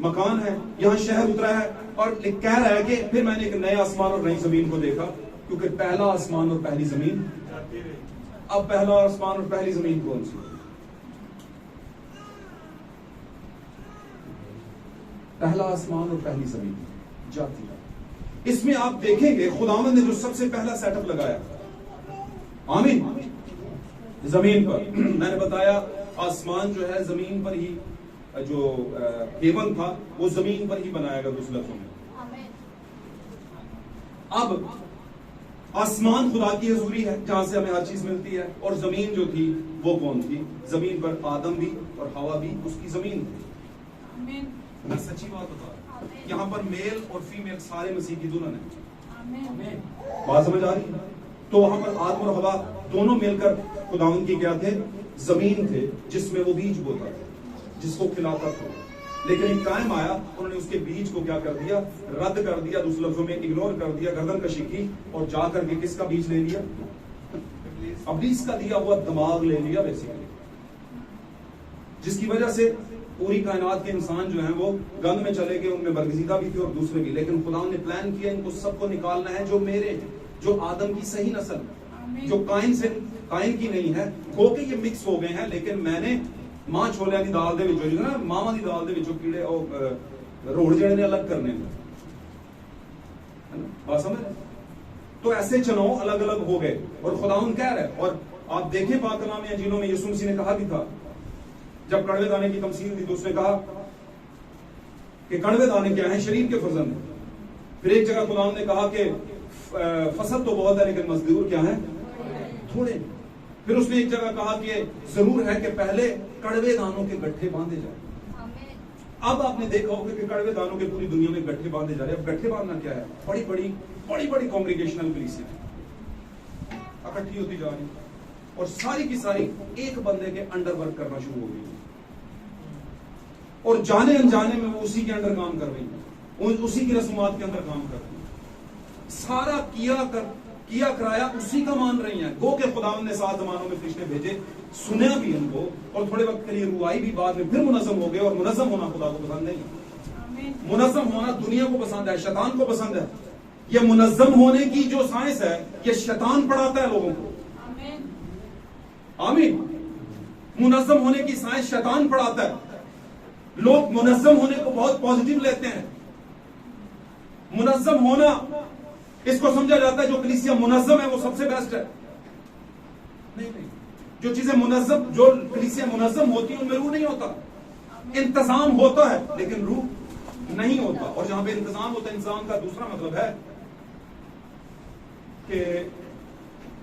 مکان ہے، یہاں شہر اترا ہے اور کہہ رہا ہے کہ پھر میں نے ایک نئے آسمان اور نئی زمین کو دیکھا، کیونکہ پہلا آسمان اور پہلی زمین. اب پہلا آسمان اور پہلی زمین کون سی؟ پہلا آسمان اور پہلی زمین جاتی ہے. اس میں آپ دیکھیں گے خداوند نے جو سب سے پہلا سیٹ اپ لگایا، آمین، زمین پر. میں نے بتایا آسمان جو ہے زمین پر ہی، جو ہیون تھا وہ زمین پر ہی بنایا گیا دوسرے لفظوں میں. اب آسمان خدا کی حضوری ہے جہاں سے ہمیں ہر چیز ملتی ہے، اور زمین جو تھی وہ کون تھی؟ زمین پر آدم بھی اور ہوا بھی اس کی زمین تھی. میں سچی بات بتا رہا ہوں، یہاں پر میل اور فیمیل سارے مسیح کی دلہن ہیں. بات سمجھ آ رہی؟ تو وہاں پر آدم اور ہوا دونوں مل کر خداوند کی کیا تھے؟ زمین تھے، جس میں وہ بیج بوتا تھا، جس کو کھلاتا تھا. لیکن ایک ٹائم آیا انہوں نے اس کے بیج کو کیا کر دیا؟ رد کر دیا، دوسرے لفظوں میں اگنور کر دیا، گردن کشی کی، اور جا کر کے کس کا بیج لے لیا؟ ابلیس کا دیا ہوا دماغ لے لیا بیسیکلی، جس کی وجہ سے پوری کائنات کے انسان جو ہیں وہ گند میں چلے گئے. ان میں برگزیدہ بھی تھے اور دوسرے بھی، لیکن خدا نے پلان کیا ان کو سب کو نکالنا ہے جو میرے ہیں، جو آدم کی صحیح نسل، جو قائن کی نہیں ہے. ہو کے یہ مکس ہو گئے ہیں، لیکن میں نے ماں چھولے دی دال دے وچوں جو نا ماما دی دال دے وچوں کیڑے روڑ جڑے نے الگ کرنے ہیں. بات سمجھ؟ تو ایسے چناؤ الگ الگ ہو گئے اور خداوند کہہ رہا ہے. اور آپ دیکھیں پاک کلام میں جنہوں میں یسوع مسیح نے کہا بھی تھا، جب کڑوے دانے کی تمثیل تھی تو اس نے کہا کہ کڑوے دانے کیا ہیں؟ شریر کے فرزند ہیں. پھر ایک جگہ خداوند نے کہا کہ فصل تو بہت ہے لیکن مزدور کیا ہیں؟ تھوڑے. پھر اس نے ایک جگہ کہا کہ ضرور ہے کہ پہلے کڑوے دانوں کے گٹھے باندھے جائیں. اب آپ نے دیکھا ہوگا کہ کڑوے دانوں کے پوری دنیا میں گٹھے باندھے جا رہے ہیں. اب گٹھے باندھنا کیا ہے؟ بڑی بڑی کانگریگیشنل کلیسیاں اکٹھی ہوتی جا رہی اور ساری کی ساری ایک بندے کے انڈر ورک کرنا شروع ہو گئی، اور جانے انجانے میں وہ اسی کے انڈر کام کر رہی ہیں، اسی کی رسومات کے اندر کام کر رہی ہیں، سارا کیا کرایا اسی کا مان رہی ہیں. گو کہ خداوند نے 7 زمانوں میں فرشتے بھیجے، سنیا بھی ان کو، اور تھوڑے وقت کے لیے روائی بھی، بعد میں پھر منظم ہو گئے. اور منظم ہونا خدا کو پسند نہیں، منظم ہونا دنیا کو پسند ہے، شیطان کو پسند ہے. یہ منظم ہونے کی جو سائنس ہے یہ شیطان پڑھاتا ہے لوگوں کو. آمین. منظم ہونے کی سائنس شیطان پڑھاتا ہے. لوگ منظم ہونے کو بہت پازیٹیو لیتے ہیں. منظم ہونا اس کو سمجھا جاتا ہے جو کلیسیا منظم ہے وہ سب سے بیسٹ ہے. نہیں، جو چیزیں منظم، جو کلیسیا منظم ہوتی ہیں ان میں روح نہیں ہوتا. انتظام ہوتا ہے لیکن روح نہیں ہوتا. اور جہاں پہ انتظام ہوتا ہے، انسان کا دوسرا مطلب ہے کہ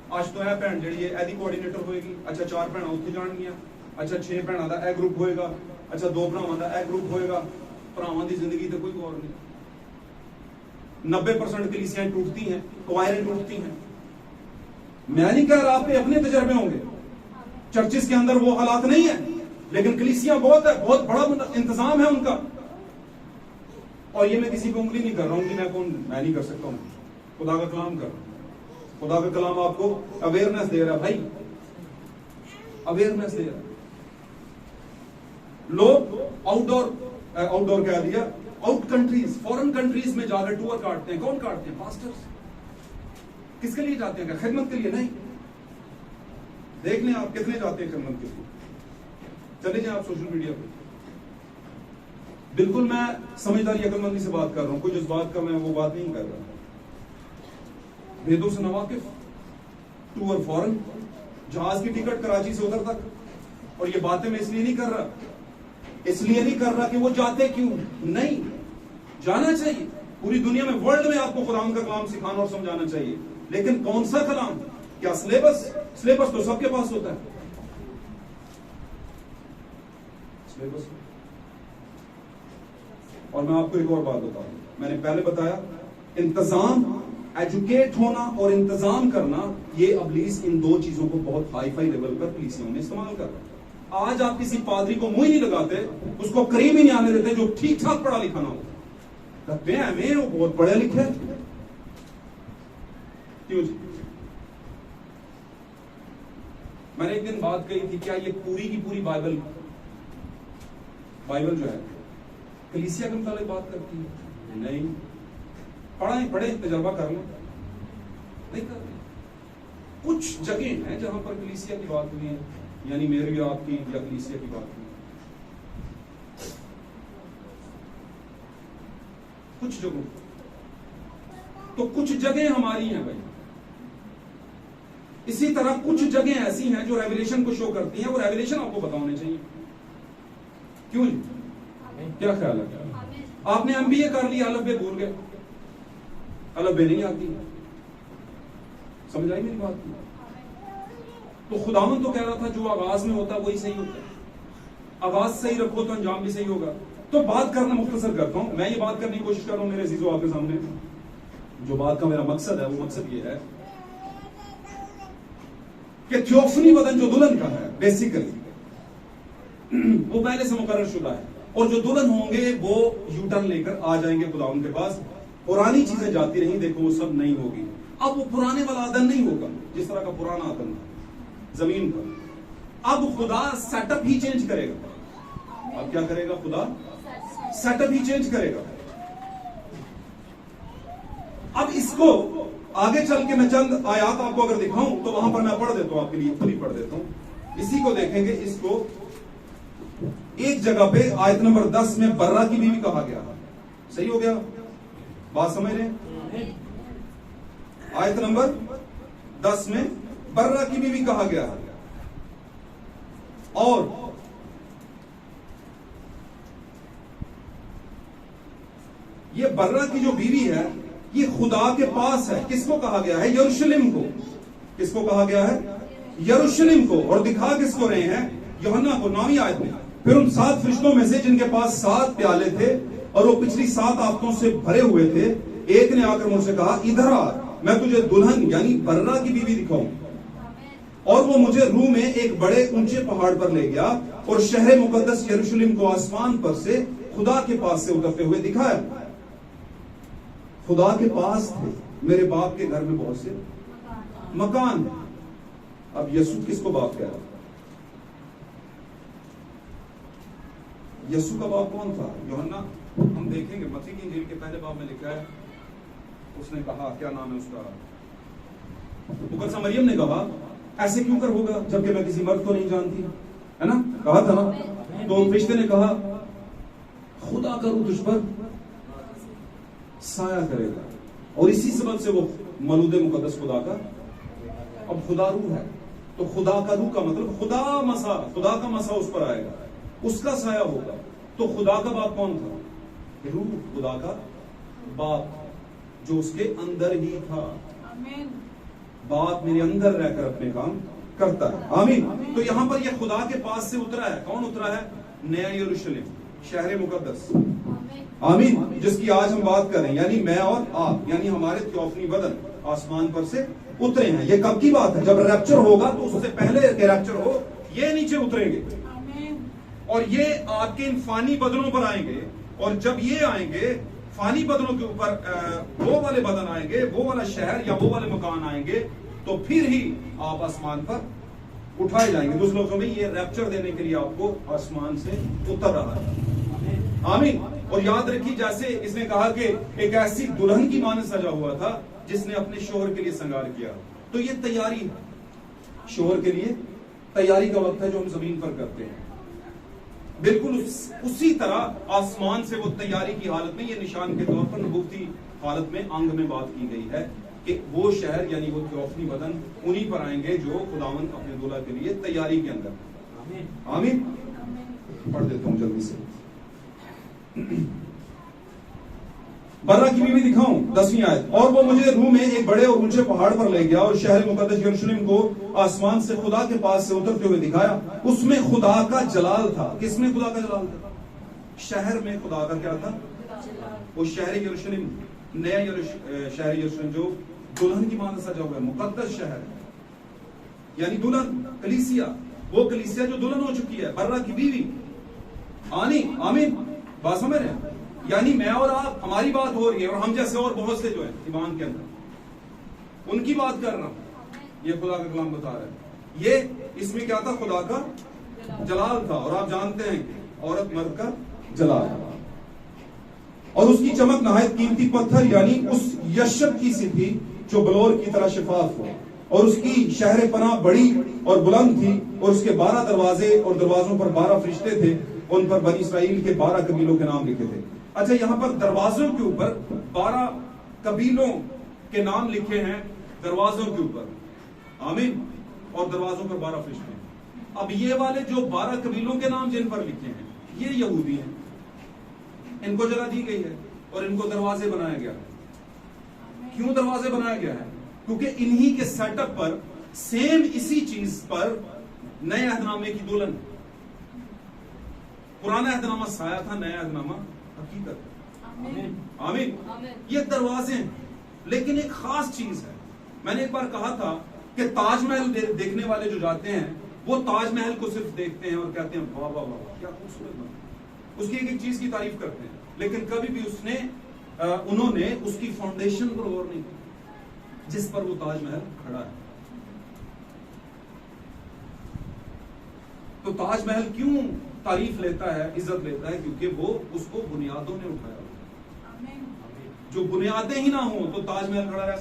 آج تو ہے بھن جڑی ہے ایدی کوآرڈینیٹر ہوئے گی، اچھا 4 بھن اتنے جان گیا، اچھا 6 بھنوں کا اے گروپ ہوئے گا، اچھا 2 بھراواں کا اے گروپ ہوئے گا. بھراواں دی زندگی تے کوئی غور نہیں. 90% کلیسیاں ٹوٹتی ہیں، کوائریں ٹوٹتی ہیں. میں نہیں کہہ رہا آپ کے اپنے تجربے ہوں گے، چرچز کے اندر وہ حالات نہیں ہیں، لیکن کلیسیاں بہت ہے، بہت بڑا انتظام ہے ان کا. اور یہ میں کسی کو انگلی نہیں کر رہا ہوں کہ میں نہیں کر سکتا ہوں. خدا کا کلام کر رہا ہوں. خدا کا کلام آپ کو اویئرنیس دے رہا ہے بھائی، اویئرنیس دے رہا ہے. لوگ آؤٹ ڈور کہہ دیا، آؤٹ کنٹریز، فورن کنٹریز میں جا کر ٹور کاٹتے ہیں. کون کاٹتے ہیں؟ پاسٹرز. کس کے لیے جاتے ہیں؟ خدمت کے لیے نہیں. دیکھ لیں آپ کتنے جاتے ہیں خدمت کے لیے. چلے جائیں آپ سوشل میڈیا پہ. بالکل میں سمجھداری عقل مندی سے بات کر رہا ہوں، کوئی جس بات کا میں وہ بات نہیں کر رہا. ویدوں سے نواقف، ٹور فورن، جہاز کی ٹکٹ کراچی سے ادھر تک. اور یہ باتیں میں اس لیے نہیں کر رہا کہ وہ جاتے کیوں نہیں. جانا چاہیے پوری دنیا میں، ورلڈ میں آپ کو خداوند کا کلام سکھانا اور سمجھانا چاہیے. لیکن کون سا کلام؟ کیا سلیبس تو سب کے پاس ہوتا ہے. سلیبس. اور میں آپ کو ایک اور بات بتا رہا ہوں. میں نے پہلے بتایا انتظام ایجوکیٹ ہونا اور انتظام کرنا، یہ ابلیس ان دو چیزوں کو بہت ہائی فائی لیول پر کلیسیوں میں استعمال کر رہا ہے۔ آج آپ کسی پادری کو منہ ہی نہیں لگاتے، اس کو قریب ہی نہیں آنے دیتے جو ٹھیک ٹھاک پڑھا لکھا نہ ہو، کہتے ہیں ہمیں وہ بہت پڑھے لکھے ہیں۔ کیوں جی؟ میں نے ایک دن بات کہی تھی، کیا یہ پوری کی پوری بائبل جو ہے کلیسیا کے متعلق بات کرتی ہے؟ نہیں۔ پڑھیں تجربہ کر لیں، نہیں کرتے۔ کچھ جگہیں ہیں جہاں پر کلیسیا کی بات ہوئی ہے، یعنی میری اور آپ کی یا کلیسیا کی بات ہوئی، کچھ جگہوں تو کچھ جگہیں ہماری ہیں بھائی۔ اسی طرح کچھ جگہیں ایسی ہیں جو ریویلیشن کو شو کرتی ہیں، وہ ریویلیشن آپ کو پتا ہونے چاہیے۔ کیوں جی؟ کیا خیال ہے؟ آپ نے MBA کر لیا، الف بے بھول گئے، الف بے نہیں آتی، سمجھ آئی میری بات؟ تو خداوند تو کہہ رہا تھا جو آغاز میں ہوتا ہے وہی صحیح ہوتا ہے، آغاز صحیح رکھو تو انجام بھی صحیح ہوگا۔ تو بات کرنا مختصر کرتا ہوں، میں یہ بات کرنے کی کوشش کر رہا ہوں میرے عزیزوں آپ کے سامنے، جو بات کا میرا مقصد ہے وہ مقصد یہ ہے کہ تھیوفنی بدن جو دلہن کا ہے بیسیکلی وہ پہلے سے مقرر شدہ ہے، اور جو دلہن ہوں گے وہ یو ٹرن لے کر آ جائیں گے خداوند کے پاس۔ پرانی چیزیں جاتی رہیں، دیکھو وہ سب نہیں ہوگی۔ اب وہ پرانے والا آدم نہیں ہوگا جس طرح کا پرانا آدم تھا زمین پر، اب خدا سیٹ اپ ہی چینج کرے گا۔ اب کیا کرے گا؟ خدا سیٹ اپ ہی چینج کرے گا۔ اب اس کو آگے چل کے میں چند آیات آپ کو اگر دکھاؤں تو وہاں پر میں پڑھ دیتا ہوں، آپ کے لیے خود ہی پڑھ دیتا ہوں۔ اسی کو دیکھیں گے، اس کو ایک جگہ پہ آیت نمبر 10 میں برہ کی بیوی کہا گیا، صحیح ہو گیا؟ بات سمجھ رہے ہیں؟ آیت نمبر 10 میں برہ کی بیوی کہا گیا، اور یہ برہ کی جو بیوی ہے یہ خدا کے پاس ہے۔ کس کو کہا گیا ہے؟ یروشلم کو۔ کس کو کہا گیا ہے؟ یروشلم کو۔ اور دکھا کس کو رہے ہیں؟ یوحنا کو، 9ویں آیت میں۔ پھر ان 7 فرشتوں میں سے جن کے پاس 7 پیالے تھے اور وہ پچھلی 7 آفتوں سے بھرے ہوئے تھے، ایک نے آ کر مجھ سے کہا ادھر آ، میں تجھے دلہن یعنی برہ کی بیوی دکھاؤں۔ اور وہ مجھے روح میں ایک بڑے اونچے پہاڑ پر لے گیا اور شہر مقدس یروشلم کو آسمان پر سے خدا کے پاس سے اترتے ہوئے دکھایا۔ خدا کے پاس تھے، میرے باپ کے گھر میں بہت سے مکان۔ اب یسوع کس کو باپ کہہ رہا؟ یسوع کا باپ کون تھا؟ یوحنا، ہم دیکھیں گے متی کی انجیل کے پہلے باب میں لکھا ہے، اس نے کہا، کیا نام ہے اس کا؟ مقدسہ مریم نے کہا ایسے کیوں کر ہوگا جبکہ میں کسی مرد کو نہیں جانتی، ہے نا؟ کہا تھا نا؟ تو فرشتے نے کہا خدا کا روح تجھ پر سایہ کرے گا، اور اسی سبب سے وہ مولود مقدس خدا کا، اب خدا روح ہے تو خدا کا روح کا مطلب خدا کا مسا اس پر آئے گا، اس کا سایہ ہوگا۔ تو خدا کا باپ کون تھا؟ روح، خدا کا باپ جو اس کے اندر ہی تھا۔ باپ میرے اندر رہ کر اپنے کام کرتا ہے، آمین۔ تو یہاں پر یہ خدا کے پاس سے اترا ہے، کون اترا ہے؟ نیا یروشلم، شہر مقدس، آمین، جس کی آج ہم بات کر رہے ہیں، یعنی میں اور آپ، یعنی ہمارے تھیوفنی بدن آسمان پر سے اترے ہیں۔ یہ کب کی بات ہے؟ جب ریپچر ہوگا تو اس سے پہلے کہ ریپچر ہو یہ نیچے اتریں گے، اور یہ آپ کے ان فانی بدنوں پر آئیں گے، اور جب یہ آئیں گے فانی بدنوں کے اوپر وہ والے بدن آئیں گے، وہ والا شہر یا وہ والے مکان آئیں گے، تو پھر ہی آپ آسمان پر اٹھائے جائیں گے۔ دوسرے لفظوں میں یہ ریپچر دینے کے لیے آپ کو آسمان سے اتر رہا ہے، آمین۔ اور یاد رکھیے جیسے اس نے کہا کہ ایک ایسی دلہن کی مانند سجا ہوا تھا جس نے اپنے شوہر کے لیے سنگار کیا، تو یہ تیاری ہے، شوہر کے لیے تیاری کا وقت ہے جو ہم زمین پر کرتے ہیں۔ بالکل اسی طرح آسمان سے وہ تیاری کی حالت میں، یہ نشان کے طور پر نبوتی حالت میں انگ میں بات کی گئی ہے کہ وہ شہر یعنی وہ تھیوفنی بدن انہی پر آئیں گے جو خداوند اپنے دولہا کے لیے تیاری کے اندر، آمین۔ پڑھ دیتا ہوں جلدی سے۔ برہ کی بیوی دکھاؤں، 10ویں آیت۔ اور وہ مجھے روح میں ایک بڑے اور اونچے پہاڑ پر لے گیا اور شہر مقدس یروشلم کو آسمان سے خدا کے پاس سے اترتے ہوئے دکھایا۔ اس میں خدا کا جلال تھا۔ کس میں خدا کا جلال تھا؟ شہر میں خدا کا کیا تھا؟ وہ شہر یروشلم، نیا شہر یروشلم جو دلہن کی مانند سجا ہوا ہے، مقدس شہر ہے، یعنی دلہن کلیسیا، وہ کلیسیا جو دلہن ہو چکی ہے، برہ کی بیوی. آمین. بات سمجھ رہے ہیں؟ یعنی میں اور آپ، ہماری بات ہو رہی ہے، اور ہم جیسے اور بہت سے جو ہیں ایمان کے اندر، ان کی بات کر رہا ہوں. یہ خدا کا کلام بتا رہا ہے. یہ اس میں کیا تھا؟ خدا کا جلال تھا. اور آپ جانتے ہیں کہ عورت مرد کا جلال ہے، اور اس کی چمک نہایت قیمتی پتھر یعنی اس یشب کی سی تھی جو بلور کی طرح شفاف ہو، اور اس کی شہر پناہ بڑی اور بلند تھی، اور اس کے 12 دروازے، اور دروازوں پر 12 فرشتے تھے، ان پر بنی اسرائیل کے 12 قبیلوں کے نام لکھے تھے. اچھا، یہاں پر دروازوں کے اوپر 12 قبیلوں کے نام لکھے ہیں، دروازوں کے اوپر. آمین. اور دروازوں پر 12 فرشتے ہیں. اب یہ والے جو 12 قبیلوں کے نام جن پر لکھے ہیں، یہ یہودی ہیں، ان کو جگہ دی گئی ہے اور ان کو دروازے بنایا گیا ہے. کیوں دروازے بنایا گیا ہے؟ کیونکہ انہی کے سیٹ اپ پر، سیم اسی چیز پر نئے عہد نامے کی دلہن. پرانا عہد نامہ سایہ تھا، نیا عہد نامہ حقیقت. آمین. یہ دروازے ہیں، لیکن ایک خاص چیز ہے. میں نے ایک بار کہا تھا کہ تاج محل دیکھنے والے جو جاتے ہیں، وہ تاج محل کو صرف دیکھتے ہیں اور کہتے ہیں واہ واہ واہ کیا خوبصورت بنا. اس کی ایک چیز کی تعریف کرتے ہیں، لیکن کبھی بھی انہوں نے اس کی فاؤنڈیشن پر غور نہیں کی جس پر وہ تاج محل کھڑا ہے. تو تاج محل کیوں تعریف لیتا ہے، عزت لیتا ہے؟ کیونکہ وہ اس کو بنیادوں نے اٹھایا. جو بنیادیں ہی نہ ہوں تو تاج محل کھڑا رہ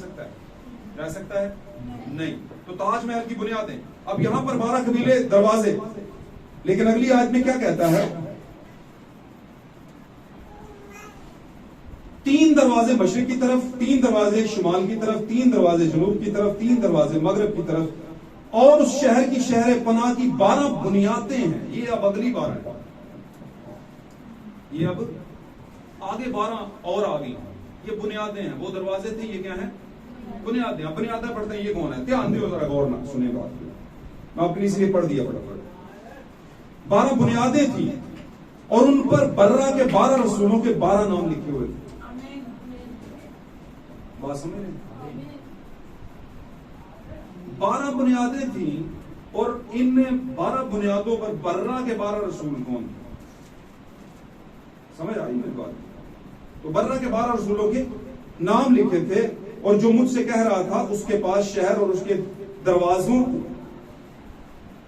سکتا ہے؟ نہیں. تو تاج محل کی بنیادیں. اب یہاں پر 12 قبیلے، دروازے، لیکن اگلی آیت میں کیا کہتا ہے؟ 3 دروازے مشرق کی طرف، 3 دروازے شمال کی طرف، 3 دروازے جنوب کی طرف، 3 دروازے مغرب کی طرف، اور اس شہر کی شہر پناہ کی 12 بنیادیں ہیں. یہ اب اگلی بار ہے، یہ اب آگے 12 اور آ گئی. یہ بنیادیں ہیں، وہ دروازے تھے، یہ کیا ہیں؟ بنیادیں. اب بنیادیں پڑھتے ہیں، یہ کون ہے؟ دھیان دیو ذرا، غور نہ سنیں بات. میں اپنی اس لیے پڑھ دیا فٹافٹ. 12 بنیادیں تھیں، اور ان پر برہ کے 12 رسولوں کے 12 نام لکھے ہوئے تھے. بات سمجھ رہے ہیں؟ 12 بنیادیں تھیں، اور ان 12 بنیادوں پر برہ کے 12 رسول کون تھے؟ سمجھ آئی میری بات؟ تو برہ کے 12 رسولوں کے نام لکھے تھے. اور جو مجھ سے کہہ رہا تھا، اس کے پاس شہر اور اس کے دروازوں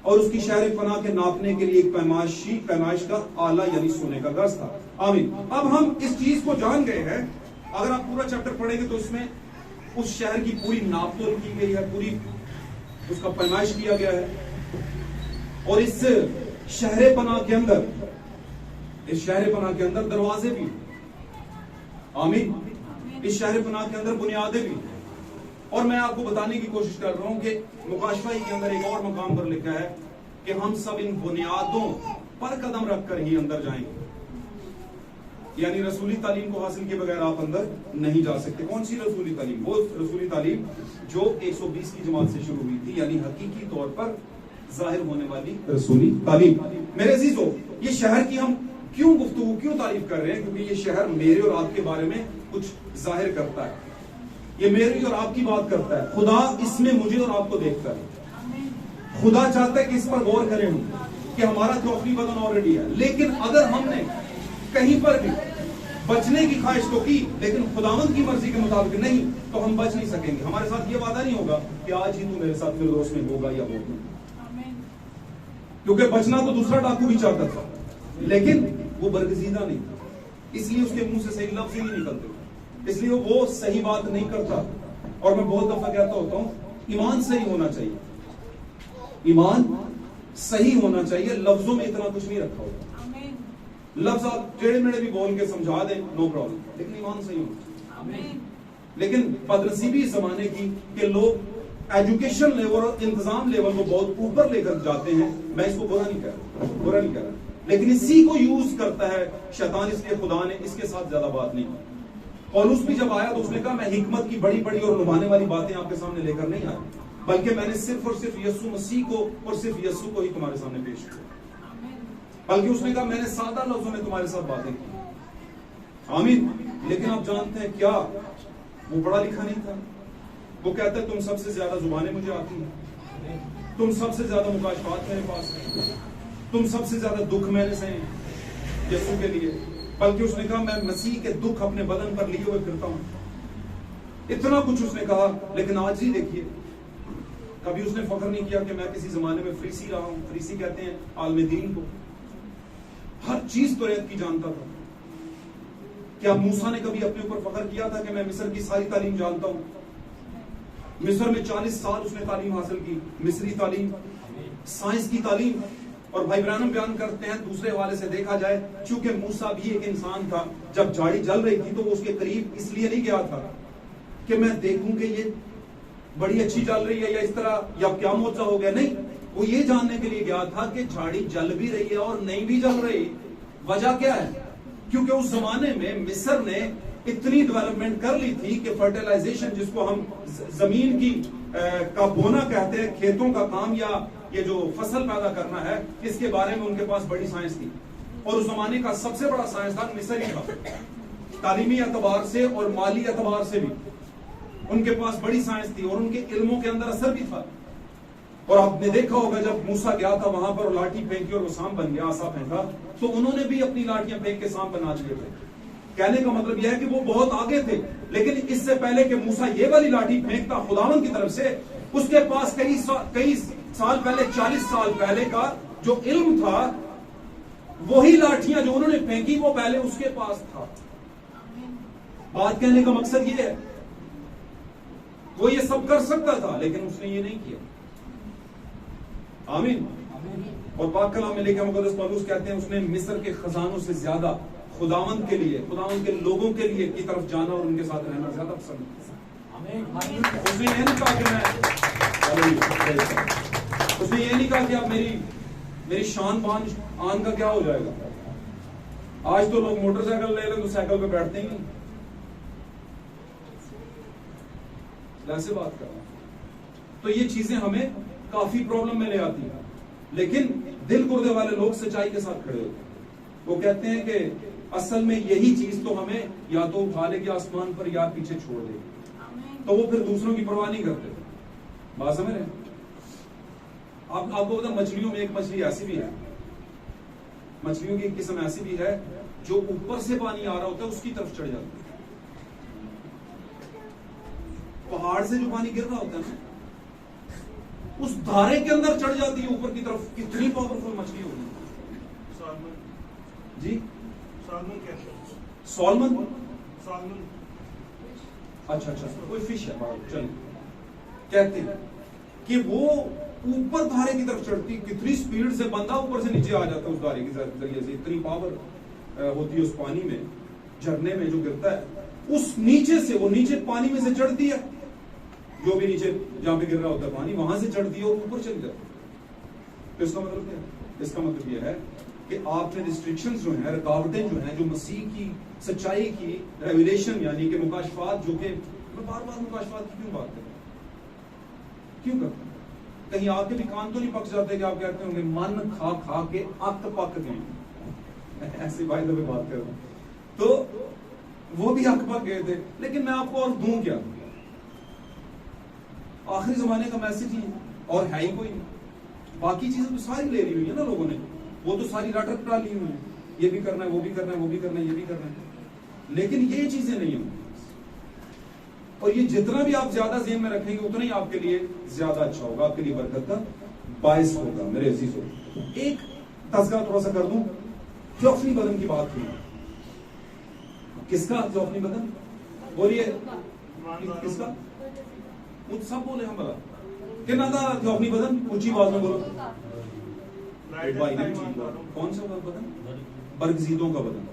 اور اس کی شہر پناہ کے ناپنے کے لیے ایک پیمائش کا آلہ یعنی سونے کا گز تھا. آمین. اب ہم اس چیز کو جان گئے ہیں. اگر آپ پورا چیپٹر پڑھیں گے تو اس میں اس شہر کی پوری ناپ تول کی گئی ہے، پوری اس کا پیمائش کیا گیا ہے. اور اس شہر پناہ کے اندر دروازے بھی. آمین. اس شہر پناہ کے اندر بنیادیں بھی. اور میں آپ کو بتانے کی کوشش کر رہا ہوں کہ مکاشفہ کے اندر ایک اور مقام پر لکھا ہے کہ ہم سب ان بنیادوں پر قدم رکھ کر ہی اندر جائیں گے. یعنی رسولی تعلیم کو حاصل کے بغیر آپ اندر نہیں جا سکتے. کون سی رسولی تعلیم؟ وہ رسولی تعلیم جو 120 کی جماعت سے شروع ہوئی تھی، یعنی حقیقی طور پر ظاہر ہونے والی رسولی تعلیم. میرے عزیزو، یہ شہر کی ہم کیوں گفتگو، کیوں تعریف کر رہے ہیں؟ کیونکہ یہ شہر میرے اور آپ کے بارے میں کچھ ظاہر کرتا ہے. یہ میری اور آپ کی بات کرتا ہے. خدا اس میں مجھے اور آپ کو دیکھتا ہے. خدا چاہتا ہے کہ اس پر غور کریں ہم کہ ہمارا تھیوفنی بدن آلریڈی ہے، لیکن اگر ہم نے کہیں پر بھی بچنے کی خواہش تو کی لیکن خداوند کی مرضی کے مطابق نہیں، تو ہم بچ نہیں سکیں گے. ہمارے ساتھ یہ وعدہ نہیں ہوگا کہ آج ہی تو میرے ساتھ فردوس میں ہوگا یا ہوگا. کیونکہ بچنا تو دوسرا ڈاکو بھی چاہتا تھا، لیکن وہ برگزیدہ نہیں تھا، اس لیے اس کے منہ سے صحیح لفظ ہی نہیں نکلتے، اس لیے وہ صحیح بات نہیں کرتا. اور میں بہت دفعہ کہتا ہوتا ہوں، ایمان صحیح ہونا چاہیے، ایمان صحیح ہونا چاہیے. لفظوں میں اتنا کچھ نہیں رکھا ہوتا. لفظ آپ ٹیڑھے میڑھے بھی بول کے سمجھا دیں، نو پرابلم، لیکن ایمان صحیح ہونا چاہیے. لیکن بدنصیبی اس زمانے کی کہ لوگ ایجوکیشن لیول اور انتظام لیول کو بہت اوپر لے کر جاتے ہیں. میں اس کو برا نہیں کہہ رہا، لیکن اسی کو یوز کرتا ہے شیطان. اس لیے خدا نے اس کے ساتھ زیادہ بات نہیں کی. پولس بھی جب آیا تو اس نے کہا میں حکمت کی بڑی بڑی اور لبھانے والی باتیں آپ کے سامنے لے کر نہیں آیا، بلکہ میں نے صرف اور صرف یسوع مسیح کو اور صرف یسوع کو ہی تمہارے سامنے پیش کیا. بلکہ اس نے کہا میں نے سادہ لفظوں میں تمہارے ساتھ باتیں کی. آمین. لیکن آپ جانتے ہیں کیا وہ پڑھا لکھا نہیں تھا. وہ کہتا ہے تم سب سے زیادہ زبانیں مجھے آتی ہیں, تم سب سے زیادہ مکاشفات میرے پاس ہیں, تم سب سے زیادہ دکھ میں نے سہے یسوع کے لیے, بلکہ اس نے کہا میں مسیح کے دکھ اپنے بدن پر لیے ہوئے پھرتا ہوں. اتنا کچھ اس نے کہا, لیکن آج ہی دیکھیے کبھی اس نے فخر نہیں کیا کہ میں کسی زمانے میں فریسی رہا ہوں. فریسی کہتے ہیں عالم دین کو. ہر چیز توریت کی جانتا تھا. کیا موسیٰ نے کبھی اپنے اوپر فخر کیا تھا کہ میں مصر کی ساری تعلیم جانتا ہوں؟ مصر میں 40 سال اس نے تعلیم حاصل کی, مصری تعلیم, سائنس کی تعلیم. اور بھائی برانم بیان کرتے ہیں دوسرے حوالے سے دیکھا جائے چونکہ موسیٰ بھی ایک انسان تھا, جب جھاڑی جل رہی تھی تو وہ اس کے قریب اس لیے نہیں گیا تھا کہ میں دیکھوں کہ یہ بڑی اچھی جل رہی ہے یا اس طرح یا کیا معجزہ ہو گیا. نہیں, وہ یہ جاننے کے لیے گیا تھا کہ جھاڑی جل بھی رہی ہے اور نہیں بھی جل رہی. وجہ کیا ہے؟ کیونکہ اس زمانے میں مصر نے اتنی ڈیولپمنٹ کر لی تھی کہ فرٹیلائزیشن, جس کو ہم زمین کی کا بونا کہتے ہیں, کھیتوں کا کام یا یہ جو فصل پیدا کرنا ہے, اس کے بارے میں ان کے پاس بڑی سائنس تھی. اور اس زمانے کا سب سے بڑا سائنسدان مصر ہی تھا, تعلیمی اعتبار سے اور مالی اعتبار سے بھی ان کے پاس بڑی سائنس تھی اور ان کے علموں کے اندر اثر بھی تھا. اور آپ نے دیکھا ہوگا جب موسیٰ گیا تھا وہاں پر لاٹھی پھینکی اور وہ سانپ بن گیا, عصا پھینکا, تو انہوں نے بھی اپنی لاٹیاں پھینک کے سانپ بنا لیے تھے. کہنے کا مطلب یہ ہے کہ وہ بہت آگے تھے. لیکن اس سے پہلے کہ موسیٰ یہ والی لاٹھی پھینکتا خداوند کی طرف سے, اس کے پاس کئی سال پہلے, 40 سال پہلے کا جو علم تھا, وہی لاٹھیاں جو انہوں نے پھینکی وہ پہلے اس کے پاس تھا. بات کہنے کا مقصد یہ ہے وہ یہ سب کر سکتا تھا لیکن اس نے یہ نہیں کیا. آمین. اور پاک کلام میں لکھا ہے مقدس پولس کہتے ہیں اس نے مصر کے خزانوں سے زیادہ خداوند کے لیے, خداوند کے لوگوں کے لیے کی طرف جانا اور ان کے ساتھ رہنا زیادہ پسند کیا. اس نے یہ نہیں کہا کہ اس نے یہ نہیں کہا کہ اب میری شان بان آن کا کیا ہو جائے گا. آج تو لوگ موٹر سائیکل لے لیں تو سائیکل پہ بیٹھتے ہی نہیں. ایسے بات کر رہا ہوں تو یہ چیزیں ہمیں کافی پرابلم میں لے آتی ہیں. لیکن دل گردے والے لوگ سچائی کے ساتھ کھڑے ہوتے ہیں. وہ کہتے ہیں کہ اصل میں یہی چیز تو ہمیں یا تو اٹھا لے گی آسمان پر یا پیچھے چھوڑ دے گی. تو وہ پھر دوسروں کی پرواہ نہیں کرتے. بات سمجھ رہے ہیں؟ آپ کو پتا مچھلیوں میں ایک مچھلی ایسی بھی ہے, مچھلیوں کی ایک قسم ایسی بھی ہے جو اوپر سے پانی آ رہا ہوتا ہے اس کی طرف چڑھ جاتی ہے. پہاڑ سے جو پانی گر رہا ہوتا ہے نا اس دھارے کے اندر چڑھ جاتی ہے اوپر کی طرف. کتنی پاورفل مچھلی ہوگی جی. سالمن اچھا کوئی فش ہے چل کہتے ہیں کہ وہ اوپر دھارے کی طرف چڑھتی, کتنی سپیڈ سے بندہ اوپر سے نیچے آ جاتا ہے اس دھارے کے ذریعے سے. اتنی پاور ہوتی ہے اس پانی میں, جھرنے میں جو گرتا ہے اس نیچے سے, وہ نیچے پانی میں سے چڑھتی ہے, جو بھی نیچے جہاں پہ گر رہا ہوتا ہے پانی وہاں سے چڑھتی ہے اور اوپر چلی جاتی ہے. تو اس کا مطلب کیا ہے؟ اس کا مطلب یہ ہے کہ آپ نے ریسٹرکشنز جو ہیں, رکاوٹیں جو ہیں, جو مسیح کی سچائی کی ریویلیشن یعنی کہ مکاشفات, جو کہ میں بار بار مکاشفات کی کیوں بات کر رہا ہوں, کیوں کرتا ہوں؟ کہیں آپ کے بھی کان تو نہیں پک جاتے کہ آپ کہتے ہوں گے من کھا کھا کے اک پک گئے, ایسی بات کر رہا ہوں. تو وہ بھی اک پک گئے تھے. لیکن میں آپ کو اور دوں کیا, آخری زمانے کا میسج ہی اور ہے ہی کوئی نہیں. باقی چیزیں تو ساری لے لی ہوئی ہیں نا لوگوں نے, وہ تو ساری رٹ رٹ لی ہوئی ہیں, یہ بھی کرنا ہے, وہ بھی کرنا ہے, وہ بھی کرنا ہے, یہ بھی کرنا ہے, لیکن یہ چیزیں نہیں ہوں. اور یہ جتنا بھی آپ زیادہ ذہن میں رکھیں گے اتنا ہی آپ کے لیے زیادہ اچھا ہوگا, آپ کے لیے برکت کا باعث ہوگا. میرے عزیزو, ایک تذکرہ تھوڑا سا کر دوں. تھیوفنی بدن کی بات ہوئی. کس کا تھیوفنی بدن؟ بولیے کس کا؟ سب بولے ہم بلا کہنا تھا تھیوفنی بدن, اونچی آواز میں بولو. کون سا بدن؟ برگزیدوں کا بدن,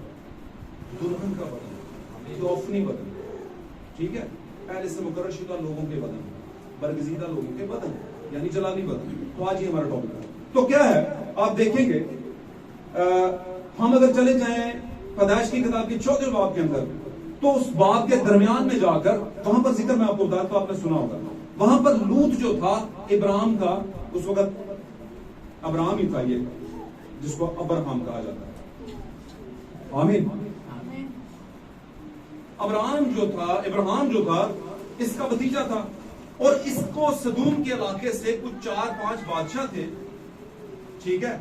دلہن کا بدن, تھیوفنی بدن. ٹھیک ہے, پہلے سے مقرر شدہ لوگوں کے بدن, برگزیدہ لوگوں کے بدن یعنی جلالی بدن. تو آج یہ ہمارا ٹاپک ہے. تو کیا ہے آپ دیکھیں گے, ہم اگر چلے جائیں پیدائش کی کتاب کے 4 باب کے اندر, تو اس باب کے درمیان میں جا کر وہاں پر ذکر میں آپ کو بتا تو آپ نے سنا ہوگا, وہاں پر لوط جو تھا ابراہیم کا, اس وقت ابراہیم ہی تھا یہ جس کو ابراہم کہا جاتا ہے. آمین. ابراہم جو تھا اس کا بھتیجا تھا، اور اس کو سدوم کے علاقے سے کچھ 4-5 بادشاہ تھے، ٹھیک ہے،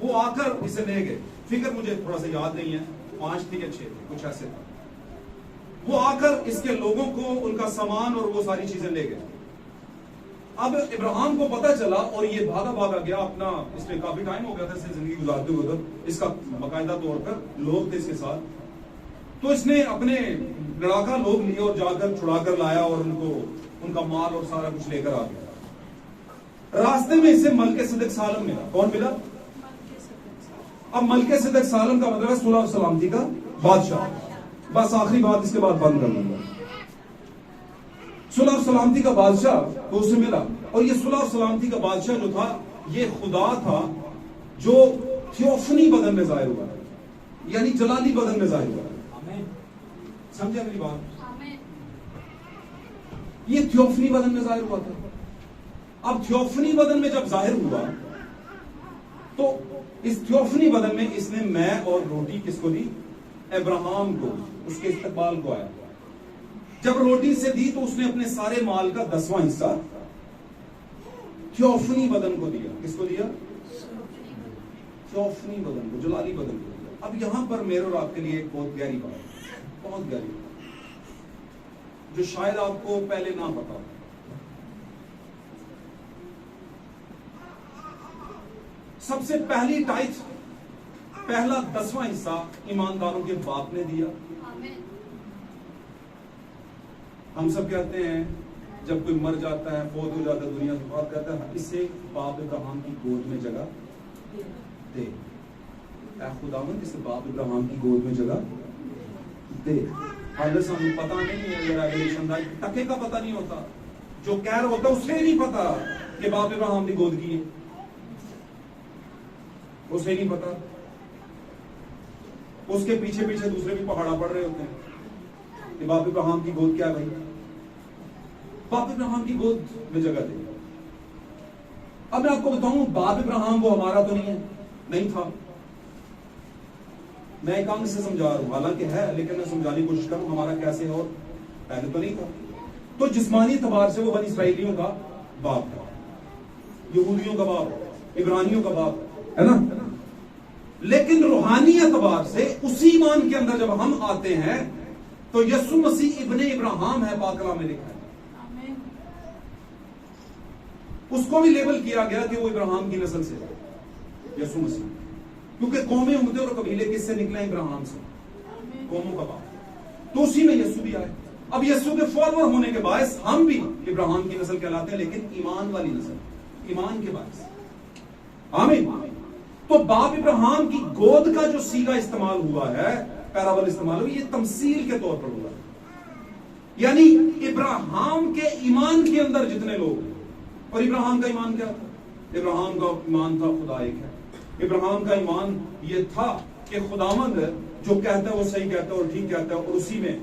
وہ آ کر اسے لے گئے، فکر مجھے تھوڑا سا یاد نہیں ہے، 5 تھے یا 6 تھے، کچھ ایسے تھا، وہ آ کر اس کے لوگوں کو ان کا سامان اور وہ ساری چیزیں لے گئے۔ اب ابراہم کو پتا چلا اور یہ بھاگا گیا اپنا، اس میں کافی ٹائم ہو گیا تھا اسے زندگی گزارتے ہوئے، اس کا باقاعدہ طور پر لوگ تھے اس کے ساتھ، تو اس نے اپنے لڑاکا لوگ لیے اور جا کر چھڑا کر لایا اور ان کا مال اور سارا کچھ لے کر آ گیا۔ راستے میں اسے ملک صدق سالم ملا۔ کون ملا؟ اب ملک صدق سالم کا مطلب ہے صلح و سلامتی کا بادشاہ۔ بس آخری بات اس کے بعد بند کر دوں گا۔ صلح و سلامتی کا بادشاہ تو اسے ملا، اور یہ صلح و سلامتی کا بادشاہ جو تھا یہ خدا تھا جو تھیوفنی بدن میں ظاہر ہوا، یعنی جلالی بدن میں ظاہر ہوا۔ سمجھا میری بات؟ یہ تھیوفنی بدن میں ظاہر ہوا تھا۔ اب تھیوفنی بدن میں جب ظاہر ہوا تو اس تھیوفنی بدن میں اس نے میں اور روٹی کس کو دی؟ ابراہم کو، اس کے استقبال کو آیا۔ جب روٹی سے دی تو اس نے اپنے سارے مال کا 10واں حصہ تھیوفنی بدن کو دیا۔ کس کو دیا؟ تھیوفنی بدن کو، جلالی بدن کو دیا۔ اب یہاں پر میرے اور آپ کے لیے ایک بہت گہری بات، بہت گہری بات جو شاید آپ کو پہلے نہ پتا ہو۔ سب سے پہلی ٹائتھ، پہلا 10واں حصہ ایمانداروں کے باپ نے دیا۔ ہم سب کہتے ہیں جب کوئی مر جاتا ہے، فوت ہو جاتا ہے، دنیا سے بات کرتا ہے، اسے باپ ابراہیم کی گود میں جگہ دے۔ اے خداوند اسے باپ ابراہیم کی گود میں جگہ دے۔ حالت سے ہمیں پتا نہیں ہے، اگر ریولیشن دا ٹکے کا پتا نہیں ہوتا، جو کہہ رہا ہوتا اسے نہیں پتا کہ باپ ابراہیم کی گود کی ہے، اسے نہیں پتا۔ اس کے پیچھے پیچھے دوسرے بھی پہاڑا پڑ رہے ہوتے ہیں کہ باپ ابراہیم کی گود کیا بھائی، باپ ابراہیم کی گود میں جگہ دے۔ اب میں آپ کو بتاؤں، باپ ابراہیم وہ ہمارا تو نہیں تھا۔ میں ایک انگ سے سمجھا رہا ہوں، حالانکہ ہے لیکن میں سمجھانے کی کوشش کروں ہمارا کیسے ہے، اور پہلے تو نہیں تھا۔ تو جسمانی اعتبار سے وہ بنی اسرائیلیوں کا باپ تھا، یہودیوں کا باپ، عبرانیوں کا باپ ہے نا، لیکن روحانی اعتبار سے اسی ایمان کے اندر جب ہم آتے ہیں تو یسوع مسیح ابن ابراہیم ہے، پاک کلام میں لکھا ہے۔ اس کو بھی لیبل کیا گیا کہ وہ ابراہیم کی نسل سے ہے، یسوع مسیح، کیونکہ قومیں، امتیں اور قبیلے کس سے نکلے؟ ابراہیم سے، قوموں کا باپ۔ تو اسی میں یسوع بھی آئے۔ اب یسوع کے فالوور ہونے کے باعث ہم بھی ابراہیم کی نسل کہلاتے ہیں، لیکن ایمان والی نسل، ایمان کے باعث۔ آمین۔ تو باپ ابراہیم کی گود کا جو سیغہ استعمال ہوا ہے، پیرابل استعمال ہوا، یہ تمثیل کے طور پر ہوا ہے، یعنی ابراہیم کے ایمان کے اندر جتنے لوگ ہیں۔ اور ابراہیم کا ایمان کیا تھا؟ ابراہیم کا ایمان تھا خدا ایک ہے۔ ابراہیم کا ایمان یہ تھا کہ خداوند جو کہتا ہے وہ صحیح کہتا ہے اور ٹھیک کہتا ہے، اور اسی میں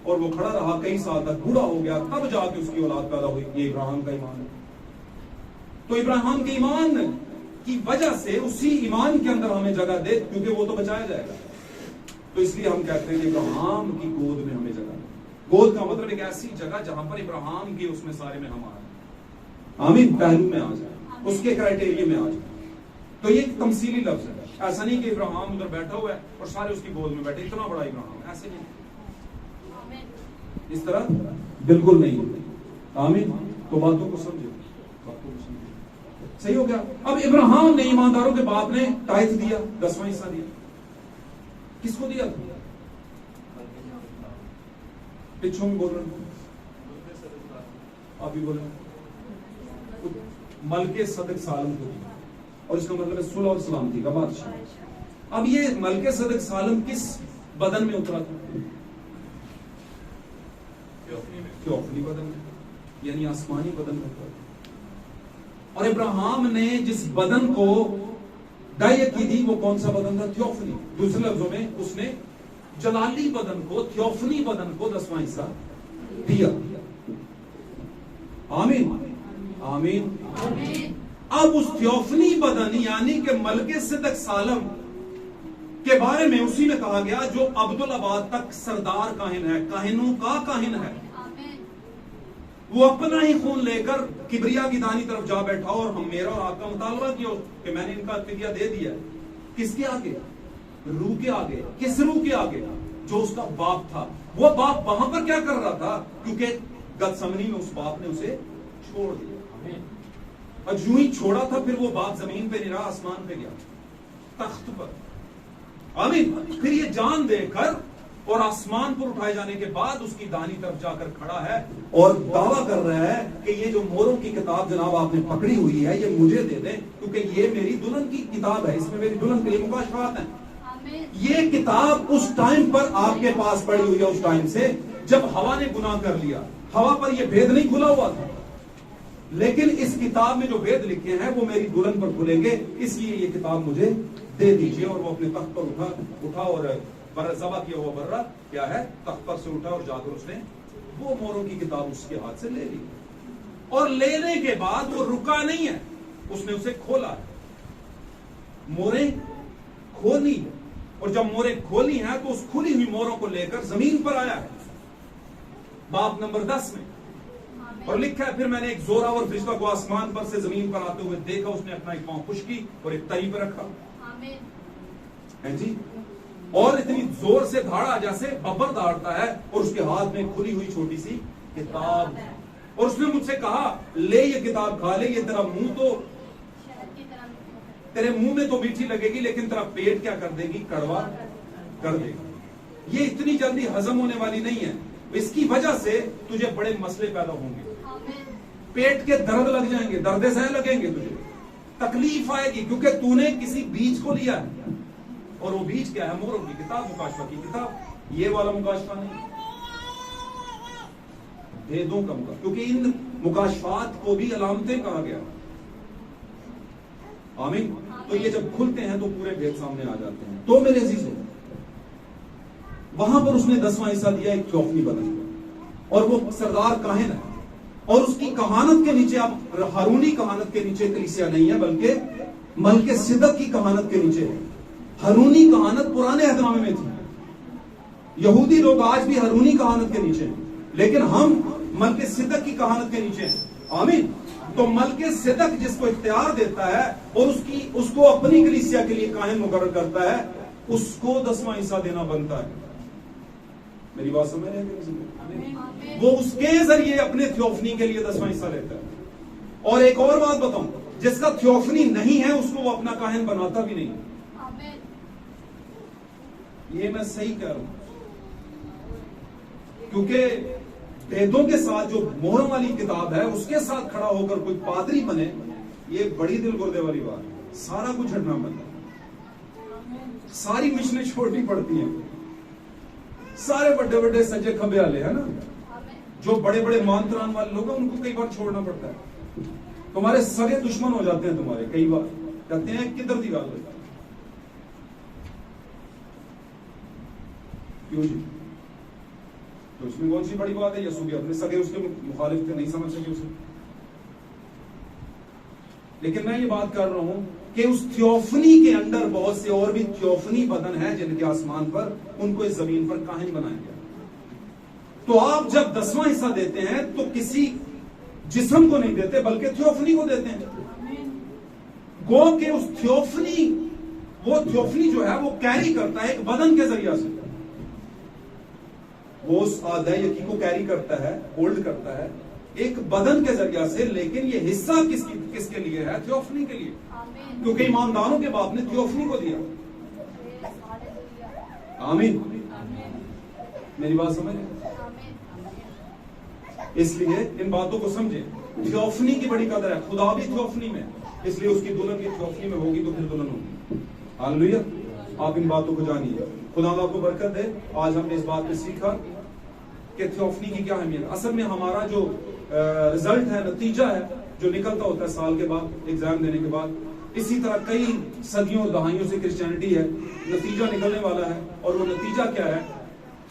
اور وہ کھڑا رہا کئی سال تک، بوڑھا ہو گیا تب جا کے اس کی اولاد پیدا ہوئی۔ یہ ابراہیم کا ایمان ہے۔ تو ابراہیم کے ایمان کی وجہ سے اسی ایمان کے اندر ہمیں جگہ دے، کیونکہ وہ تو بچایا جائے گا۔ تو اس لیے ہم کہتے ہیں کہ ابراہیم کی گود میں ہمیں جگہ دے۔ گود کا مطلب ایک ایسی جگہ جہاں پر ابراہیم کی، اس میں سارے میں ہم آ جائیں، آمین، پہلو میں آ جائیں، اس کے کرائٹیریا میں آ جائیں۔ تو یہ ایک تمثیلی لفظ ہے، ایسا نہیں کہ ابراہیم ادھر بیٹھا ہوا ہے اور سارے اس کی گود میں بیٹھے، اتنا بڑا ابراہیم، ایسے نہیں، اس طرح بالکل نہیں۔ آمین۔ تو باتوں کو سمجھو، باتوں کو سمجھو، صحیح ہو گیا۔ اب ابراہیم نے، ایمانداروں کے باپ نے ٹائتھ دیا، 10واں حصہ دیا۔ کس کو دیا؟ پچھوں میں بول رہے ہیں، آپ بھی بول رہے ہیں، ملک صدق سالم کو دیا، اور اس کا مطلب ہے صلح اور سلامتی کا بادشاہ۔ اب یہ ملک صدق سالم کس بدن میں اترا تھا؟ تھیوفنی بدن میں، یعنی آسمانی بدن میں اترا۔ اور ابراہیم نے جس بدن کو دعیت کی تھی وہ کون سا بدن تھا؟ تھیوفنی۔ دوسرے لفظوں میں اس نے جلالی بدن کو، تھیوفنی بدن کو 10واں حصہ دیا۔ آمین، آمین۔ اب اس تھیوفنی بدن یعنی کہ ملک صدق سالم کے بارے میں اسی میں کہا گیا جو عبدالآباد تک سردار کاہن ہے، کاہنوں کا کاہن ہے، وہ اپنا ہی خون لے کر کبریا کی دانی طرف جا بیٹھا اور ہم میرا اور آپ کا مطالبہ کیا کہ میں نے ان کا فدیہ دے دیا۔ کس کے آگے؟ روح کے آگے۔ کس روح کے آگے؟ جو اس کا باپ تھا۔ وہ باپ وہاں پر کیا کر رہا تھا؟ کیونکہ گتسمنی میں اس باپ نے اسے چھوڑ دیا، اور جو ہی چھوڑا تھا پھر وہ باپ زمین پہ نہیں رہا، آسمان پہ گیا، تخت پر۔ آمین۔ پھر یہ جان دے کر اور آسمان پر اٹھائے جانے کے بعد اس کی دانی طرف جا کر کھڑا ہے اور دعویٰ کر رہا ہے کہ یہ جو موروں کی کتاب جناب آپ نے پکڑی ہوئی ہے یہ مجھے دے دیں، کیونکہ یہ میری دلہن کی کتاب ہے، اس میں میری دلہن کے لیے مکاشفات ہیں۔ یہ کتاب اس ٹائم پر آپ کے پاس پڑی ہوئی ہے، اس ٹائم سے جب ہوا نے گناہ کر لیا، ہوا پر یہ بھید نہیں کھلا ہوا تھا، لیکن اس کتاب میں جو بھید لکھے ہیں وہ میری دلہن پر کھلیں گے، اس لیے یہ کتاب مجھے دے دیجئے۔ اور وہ اپنے تخت پر اٹھا اور ذبح کیا ہوا برہ کیا ہے، تخت پر سے اٹھا اور جا کر اس نے وہ موروں کی کتاب اس کے ہاتھ سے لے لی، اور لینے کے بعد وہ رکا نہیں ہے، اس نے اسے کھولا ہے، موریں کھولی، اور جب موریں کھولی ہیں تو اس کھلی ہوئی موروں کو لے کر زمین پر آیا ہے، باب نمبر 10 میں، اور لکھا ہے پھر میں نے ایک زوراور فرشتہ کو آسمان پر سے زمین پر آتے ہوئے دیکھا، اس نے اپنا ایک پاؤں خشک کی اور ایک تری پر رکھا ہے جی، اور اتنی زور سے دھاڑا جیسے ببر دھاڑتا ہے، اور اس کے ہاتھ میں کھلی ہوئی چھوٹی سی کتاب، اور اس نے مجھ سے کہا لے یہ کتاب کھا لے، یہ تیرا منہ تو تیرے منہ میں تو میٹھی لگے گی لیکن تیرا پیٹ کیا کر دے گی؟ کڑوا کر دے گی۔ یہ اتنی جلدی ہضم ہونے والی نہیں ہے، اس کی وجہ سے تجھے بڑے مسئلے پیدا ہوں گے، پیٹ کے درد لگ جائیں گے، درد سہ لگیں گے، تجھے تکلیف آئے گی، کیونکہ تو نے کسی بیج کو لیا ہے، اور وہ بیج کیا ہے؟ موروں کی کتاب، مکاشفہ کی کتاب، یہ والا مکاشفہ نہیں، بھیدوں کا مکاشفہ، کیونکہ ان مکاشفات کو بھی علامتیں کہا گیا۔ آمین۔ تو یہ جب کھلتے ہیں تو پورے بھید سامنے آ جاتے ہیں۔ تو میرے عزیزوں، وہاں پر اس نے 10واں حصہ دیا ایک تھیوفنی بدن، اور وہ سردار کاہن ہے، اور اس کی کہانت کے نیچے، اب ہارونی کہانت کے نیچے کلیسیا نہیں ہے بلکہ ملک صدق کی کہانت کے نیچے ہے۔ ہارونی کہانت پرانے عہد نامے میں تھی، یہودی لوگ آج بھی ہارونی کہانت کے نیچے ہیں، لیکن ہم ملک صدق کی کہانت کے نیچے ہیں۔ آمین۔ تو ملک صدق جس کو اختیار دیتا ہے اور اس کو اپنی کلیسیا کے لیے کاہن مقرر کرتا ہے، اس کو 10واں حصہ دینا بنتا ہے۔ میری بات سمجھ رہے ہیں؟ وہ اس کے ذریعے اپنے تھیوفنی کے لیے 10واں حصہ لیتا ہے۔ اور ایک اور بات بتاؤں، جس کا تھیوفنی نہیں ہے اس کو وہ اپنا کاہن بناتا بھی نہیں۔ یہ میں صحیح کہہ رہا ہوں، کیونکہ بھیدوں کے ساتھ جو مہروں والی کتاب ہے اس کے ساتھ کھڑا ہو کر کوئی پادری بنے، یہ بڑی دل گردے والی بات ہے۔ سارا کچھ چھڑنا پڑتا ہے، ساری مشنیں چھوڑنی پڑتی ہیں، سارے بڑے بڑے سجے کھبے والے ہیں نا، جو بڑے بڑے مانتران والے لوگ ہیں ان کو کئی بار چھوڑنا پڑتا ہے۔ تمہارے سگے دشمن ہو جاتے ہیں تمہارے، کئی بار کہتے ہیں کدھر دی گال ہوتا ہے، کیوں جی؟ تو اس میں کون سی بڑی بات ہے؟ یسوع بھی اپنے سگے اس کے مخالف تھے، نہیں سمجھ سکے اسے۔ لیکن میں یہ بات کر رہا ہوں کہ اس تھیوفنی کے اندر بہت سے اور بھی تھیوفنی بدن ہیں جن کے آسمان پر ان کو اس زمین پر کاہن بنایا گیا۔ تو آپ جب 10واں حصہ دیتے ہیں تو کسی جسم کو نہیں دیتے بلکہ تھیوفنی کو دیتے ہیں۔ گو کہ اس تھیوفنی، وہ تھیوفنی جو ہے وہ کیری کرتا ہے ایک بدن کے ذریعہ سے، وہ اس آدھائی یقی کو کیری کرتا ہے، ہولڈ کرتا ہے ایک بدن کے ذریعہ سے، لیکن یہ حصہ کس کے لیے ہے؟ تھیوفنی کے لیے، کیونکہ ایمانداروں کے باپ نے تھیوفنی کو دیا۔ آمین۔ میری بات سمجھ؟ اس لیے ان باتوں کو سمجھیں، تھیوفنی کی بڑی قدر ہے، خدا بھی تھیوفنی میں، اس لیے اس کی دلہن کی تھیوفنی میں ہوگی تو پھر دلہن ہوگی۔ ہاللیلویہ۔ آپ ان باتوں کو جانیے، خدا آپ کو برکت دے۔ آج ہم نے اس بات پہ سیکھا کہ تھیوفنی کی کیا اہمیت۔ اصل میں ہمارا جو رزلٹ ہے، نتیجہ ہے جو نکلتا ہوتا ہے سال کے بعد، ایگزام دینے کے بعد، اسی طرح کئی صدیوں دہائیوں سے کرسچینٹی ہے، نتیجہ نکلنے والا ہے، اور وہ نتیجہ کیا ہے؟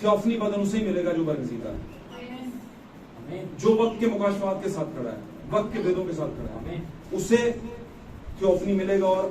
تھیوفنی بدن اسے ہی ملے گا جو برگزیدہ ہے، جو وقت کے مکاشفات کے ساتھ کھڑا ہے، وقت کے بھیدوں کے ساتھ کھڑا ہے، اسے تھیوفنی ملے گا، اور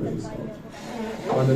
Praise God.